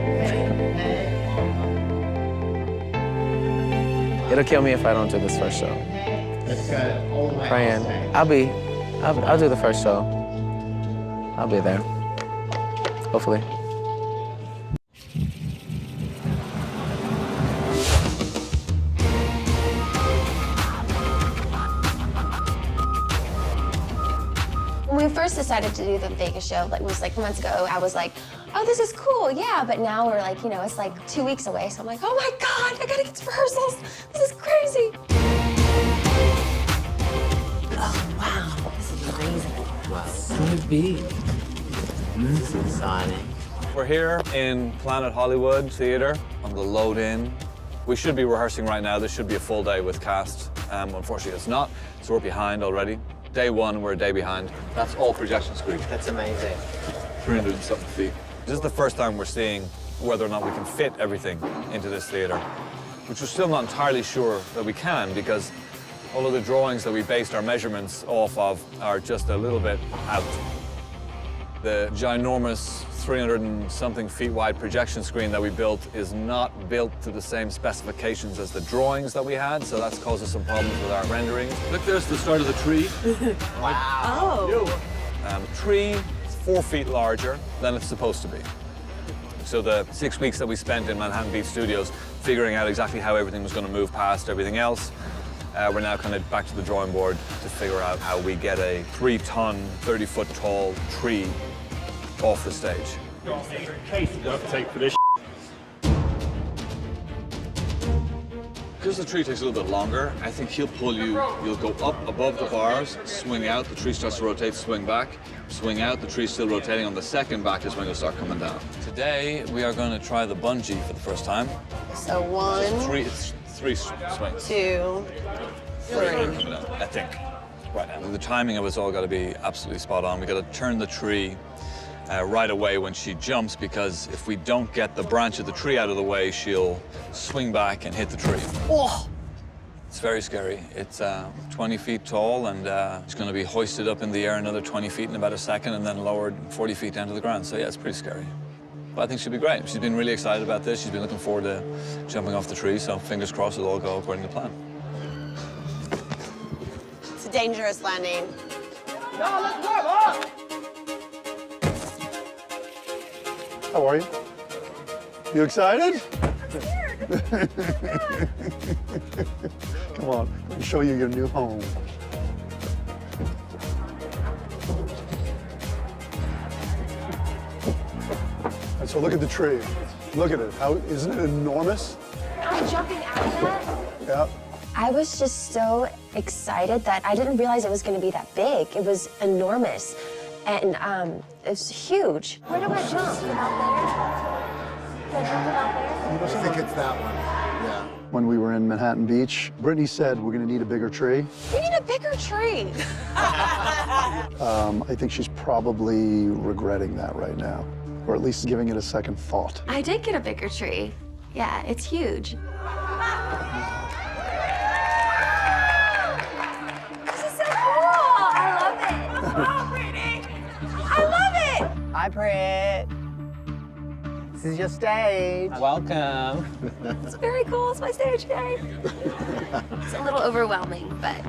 It'll kill me if I don't do this first show. Brian, I'll do the first show. I'll be there, hopefully. When we first decided to do the Vegas show, like, it was like months ago, I was like, oh, this is cool, yeah. But now we're like, you know, it's like 2 weeks away. So I'm like, oh my God, I gotta get to rehearsals. This is crazy. Oh, wow, this is amazing. Wow. So big. This is exciting. We're here in Planet Hollywood Theater on the load in. We should be rehearsing right now. This should be a full day with cast. Unfortunately, it's not, so we're behind already. Day 1, we're a day behind. That's all projection screen. That's amazing. 300 and something feet. This is the first time we're seeing whether or not we can fit everything into this theater, which we're still not entirely sure that we can, because all of the drawings that we based our measurements off of are just a little bit out. The ginormous 300 and something feet wide projection screen that we built is not built to the same specifications as the drawings that we had, so that's caused us some problems with our renderings. Look, there's the start of the tree. Wow. Oh. Tree is 4 feet larger than it's supposed to be. So the 6 weeks that we spent in Manhattan Beach Studios figuring out exactly how everything was going to move past everything else, we're now kind of back to the drawing board to figure out how we get a 3-ton, 30-foot tall tree off the stage. Take for this. Because the tree takes a little bit longer, I think he'll pull you, you'll go up above the bars, swing out, the tree starts to rotate, swing back, swing out, the tree's still rotating. On the second back is when you'll start coming down. Today, we are going to try the bungee for the first time. So 1, It's three swings. 2, 3. I think, right now. The timing of it's all got to be absolutely spot on. We got to turn the tree right away when she jumps, because if we don't get the branch of the tree out of the way, she'll swing back and hit the tree. Oh. It's very scary. It's 20 feet tall, and it's going to be hoisted up in the air another 20 feet in about a second, and then lowered 40 feet down to the ground. So yeah, it's pretty scary. But I think she'll be great. She's been really excited about this. She's been looking forward to jumping off the tree, so fingers crossed it'll all go according to plan. It's a dangerous landing. No, let's go, on. How are you? You excited? Come on, let me show you your new home. And so look at the tree. Look at it. How isn't it enormous? I'm jumping out of that. Yeah. I was just so excited that I didn't realize it was going to be that big. It was enormous. And it's huge. Where do I jump? Out there? Do I jump out there? I think it's that one. Yeah. When we were in Manhattan Beach, Brittany said we're going to need a bigger tree. We need a bigger tree. I think she's probably regretting that right now, or at least giving it a second thought. I did get a bigger tree. Yeah, it's huge. This is so cool. I love it. Oh, Brittany. I love it. Hi, Britt. This is your stage. Welcome. It's very cool. It's my stage, guys. It's a little overwhelming, but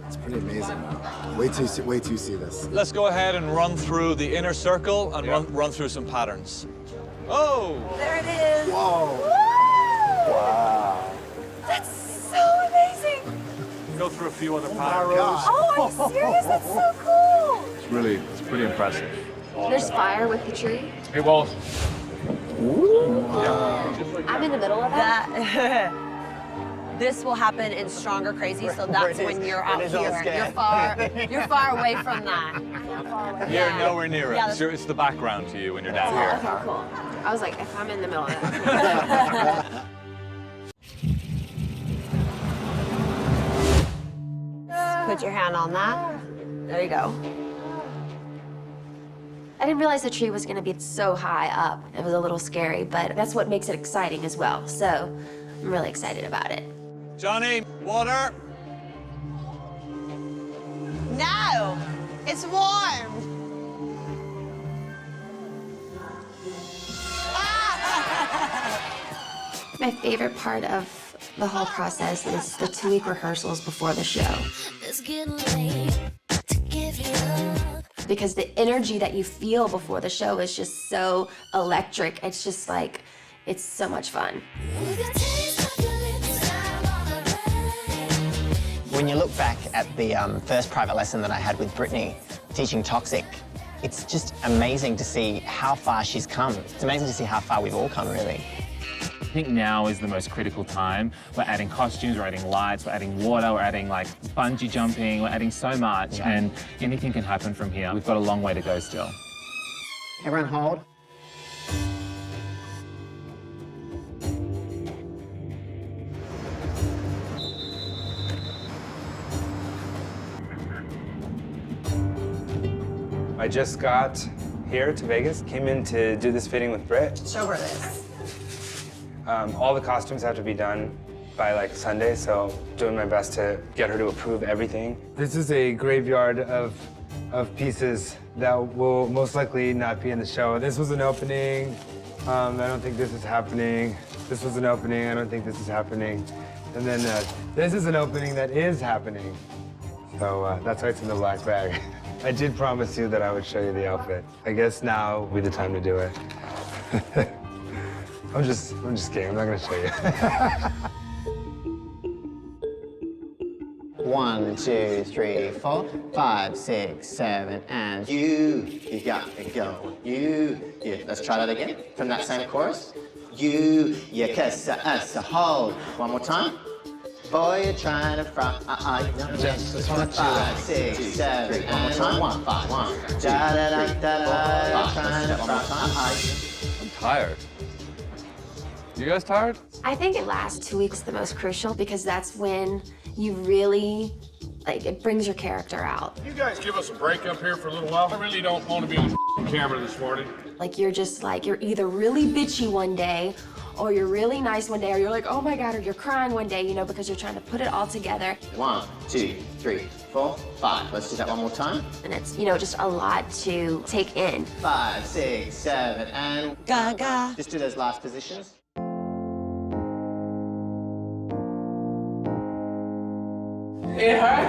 it's pretty amazing. Wait till you see this. Let's go ahead and run through the inner circle and run through some patterns. Oh! There it is. Whoa. Woo! Wow. That's so amazing. Go through a few other patterns. Oh, are you serious? That's so cool. it's pretty impressive. There's fire with the tree. Hey, well, I'm in the middle of that. This will happen in Stronger Crazy, so that's when you're out Brittany's all here. scared. You're far away from that. you're nowhere near it. Yeah, It's the background to you when you're down here. Okay, cool. I was like, if I'm in the middle of that. Put your hand on that. There you go. I didn't realize the tree was gonna be so high up. It was a little scary, but that's what makes it exciting as well. So I'm really excited about it. Johnny, water. No, it's warm. My favorite part of the whole process is the 2-week rehearsals before the show. It's getting late to give you up. Because the energy that you feel before the show is just so electric. It's just like, it's so much fun. When you look back at the first private lesson that I had with Brittany, teaching Toxic, it's just amazing to see how far she's come. It's amazing to see how far we've all come, really. I think now is the most critical time. We're adding costumes, we're adding lights, we're adding water, we're adding like bungee jumping, we're adding so much, and anything can happen from here. We've got a long way to go still. Everyone hold. I just got here to Vegas, came in to do this fitting with Britt. Show her this. All the costumes have to be done by like Sunday, so doing my best to get her to approve everything. This is a graveyard of pieces that will most likely not be in the show. This was an opening. I don't think this is happening. This was an opening. I don't think this is happening. And then this is an opening that is happening. So that's why it's in the black bag. I did promise you that I would show you the outfit. I guess now would be the time to do it. I'm just kidding. I'm not gonna show you. 1, 2, 3, 4, 5, 6, 7, and you got to go. You. Let's try that again from that same chorus. You kiss us, hold. One more time. Boy, you're trying to fry. Just 5, 6, 7, one more time. 1, 5, 1. Da da da da da. Trying to fry. I'm tired. You guys tired? I think the last 2 weeks the most crucial because that's when you really, like, it brings your character out. You guys give us a break up here for a little while. I really don't want to be on the camera this morning. Like, you're just like, you're either really bitchy one day or you're really nice one day or you're like, oh my God, or you're crying one day, you know, because you're trying to put it all together. 1, 2, 3, 4, 5. Let's do that one more time. And it's, you know, just a lot to take in. 5, 6, 7, and Gaga. Just do those last positions. It hurt.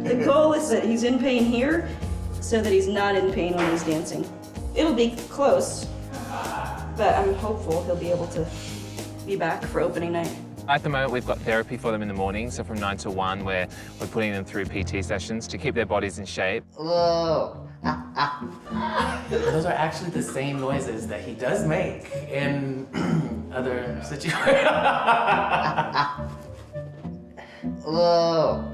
The goal is that he's in pain here so that he's not in pain when he's dancing. It'll be close, but I'm hopeful he'll be able to be back for opening night. At the moment, we've got therapy for them in the morning, so from 9 to 1, we're putting them through PT sessions to keep their bodies in shape. Whoa. Those are actually the same noises that he does make in other situations. Whoa.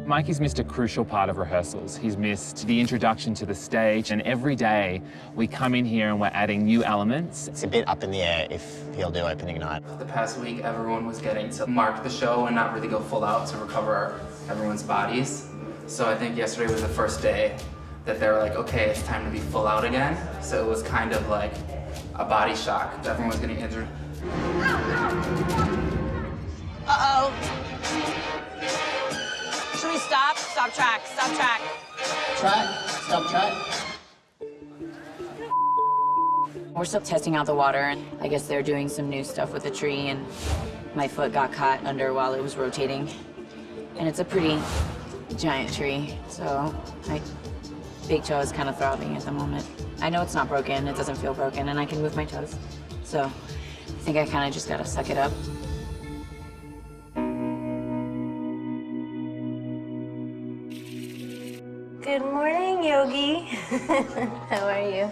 Mikey's missed a crucial part of rehearsals. He's missed the introduction to the stage, and every day we come in here and we're adding new elements. It's a bit up in the air if he'll do opening night. The past week, everyone was getting to mark the show and not really go full out to recover everyone's bodies. So I think yesterday was the first day that they were like, okay, it's time to be full out again. So it was kind of like a body shock. Everyone was getting injured. Uh-oh. Should we stop? Stop track. Stop track. Track. Stop track. We're still testing out the water, and I guess they're doing some new stuff with the tree, and my foot got caught under while it was rotating. And it's a pretty giant tree, so my big toe is kind of throbbing at the moment. I know it's not broken, it doesn't feel broken, and I can move my toes. So I think I kind of just gotta suck it up. How are you?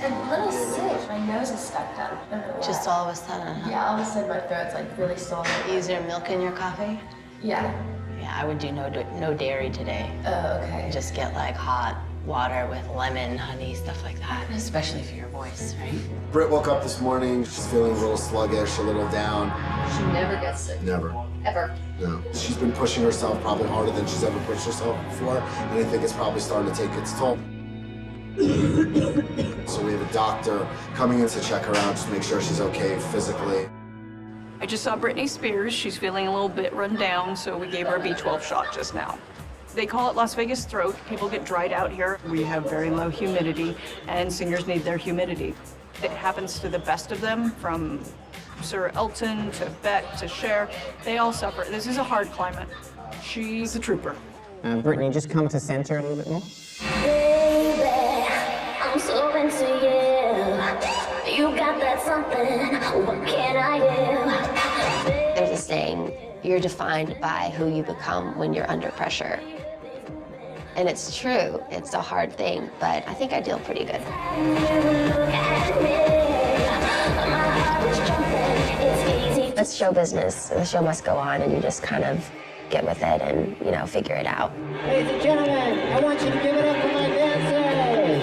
I'm a little sick. My nose is stuck up. I don't know why. Just all of a sudden. Yeah, all of a sudden my throat's like really swollen. Is there milk in your coffee? Yeah. Yeah, I would do no dairy today. Oh, okay. Just get like hot water with lemon, honey, stuff like that, especially for your voice, right? Britt woke up this morning. She's feeling a little sluggish, a little down. She never gets sick. Never. Ever. No. She's been pushing herself probably harder than she's ever pushed herself before, and I think it's probably starting to take its toll. So we have a doctor coming in to check her out, just make sure she's okay physically. I just saw Britney Spears. She's feeling a little bit run down, so we gave her a B12 shot just now. They call it Las Vegas throat. People get dried out here. We have very low humidity, and singers need their humidity. It happens to the best of them, from Sir Elton to Beck to Cher. They all suffer. This is a hard climate. She's a trooper. Brittany, just come to center a little bit more. Baby, I'm so into you. You got that something. What can I do? There's a saying, you're defined by who you become when you're under pressure. And it's true, it's a hard thing, but I think I deal pretty good. It's show business. The show must go on, and you just kind of get with it and, you know, figure it out. Ladies and gentlemen, I want you to give it up for my dancers.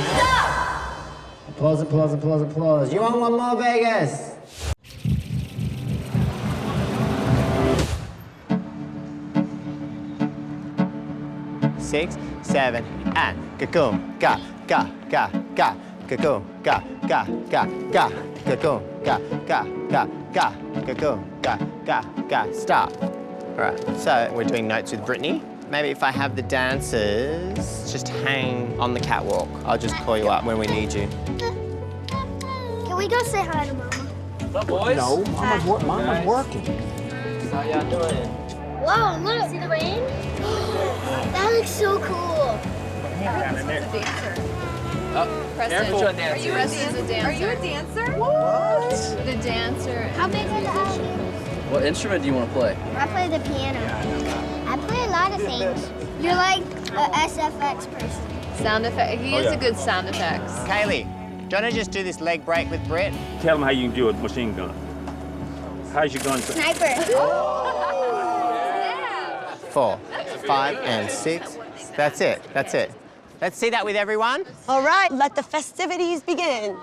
Stop! Applause, applause, applause, applause. You want one more, Vegas? 6, 7, and cocoon, ga, ga, ga, ga, cocoon, ga, ga, ga, ga, cocoon, ga, ga, ga, ga, cocoon, ga, ga, ga, stop. All right, so we're doing notes with Brittany. Maybe if I have the dancers just hang on the catwalk, I'll just call you up when we need you. Can we go say hi to Mama? What's up, boys? No, Mama's working. How y'all doing? Whoa, look, see the rain? That looks so cool. Preston, Are you a dancer? Are you a dancer? What? The dancer. How big are the albums? What instrument do you want to play? I play the piano. I play a lot of things. You're like a SFX person. Sound effect. He is a good sound effects. Kaylee, do you want to just do this leg break with Britt? Tell them how you can do a machine gun. How's your gun? Sniper. 4, 5, and 6. That's it, that's it. Let's see that with everyone. All right, let the festivities begin.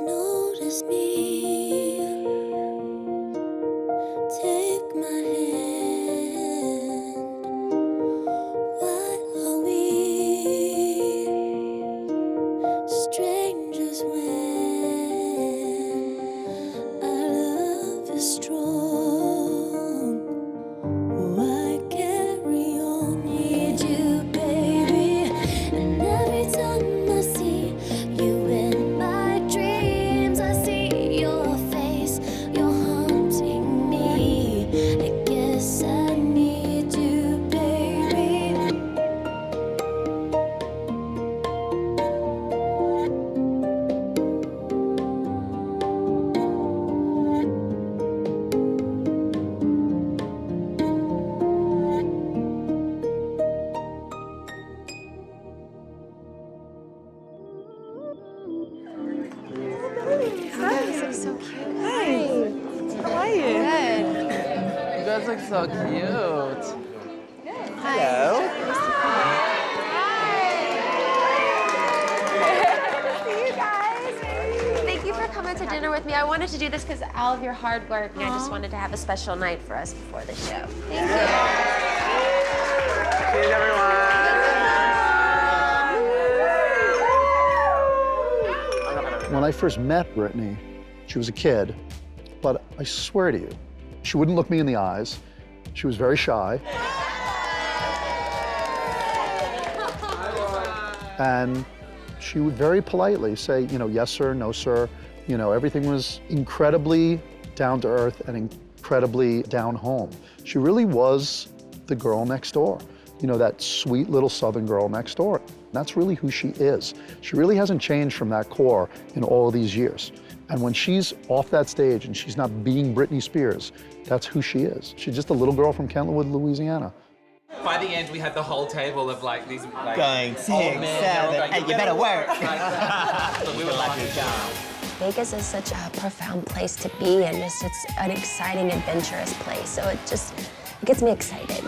Notice me. Take my hand. Why are we strangers when our love is strong? Why carry on? Need you, baby. And every time I see you in my dreams, I see your face. You're haunting me. I guess I need you, baby. So cute. Hi. How are you? Good. You guys look so cute. Hello. See you guys. Thank you for coming to dinner with me. I wanted to do this because of all of your hard work, and I just wanted to have a special night for us before the show. Thank you. Cheers, everyone. When I first met Brittany, she was a kid, but I swear to you, she wouldn't look me in the eyes. She was very shy. And she would very politely say, you know, yes, sir, no, sir. You know, everything was incredibly down to earth and incredibly down home. She really was the girl next door. You know, that sweet little Southern girl next door. That's really who she is. She really hasn't changed from that core in all of these years. And when she's off that stage and she's not being Britney Spears, that's who she is. She's just a little girl from Kentwood, Louisiana. By the end, we had the whole table of like these like, Going 6, 7, hey, you better work. But we were like, Vegas is such a profound place to be in. It's an exciting, adventurous place. So it gets me excited.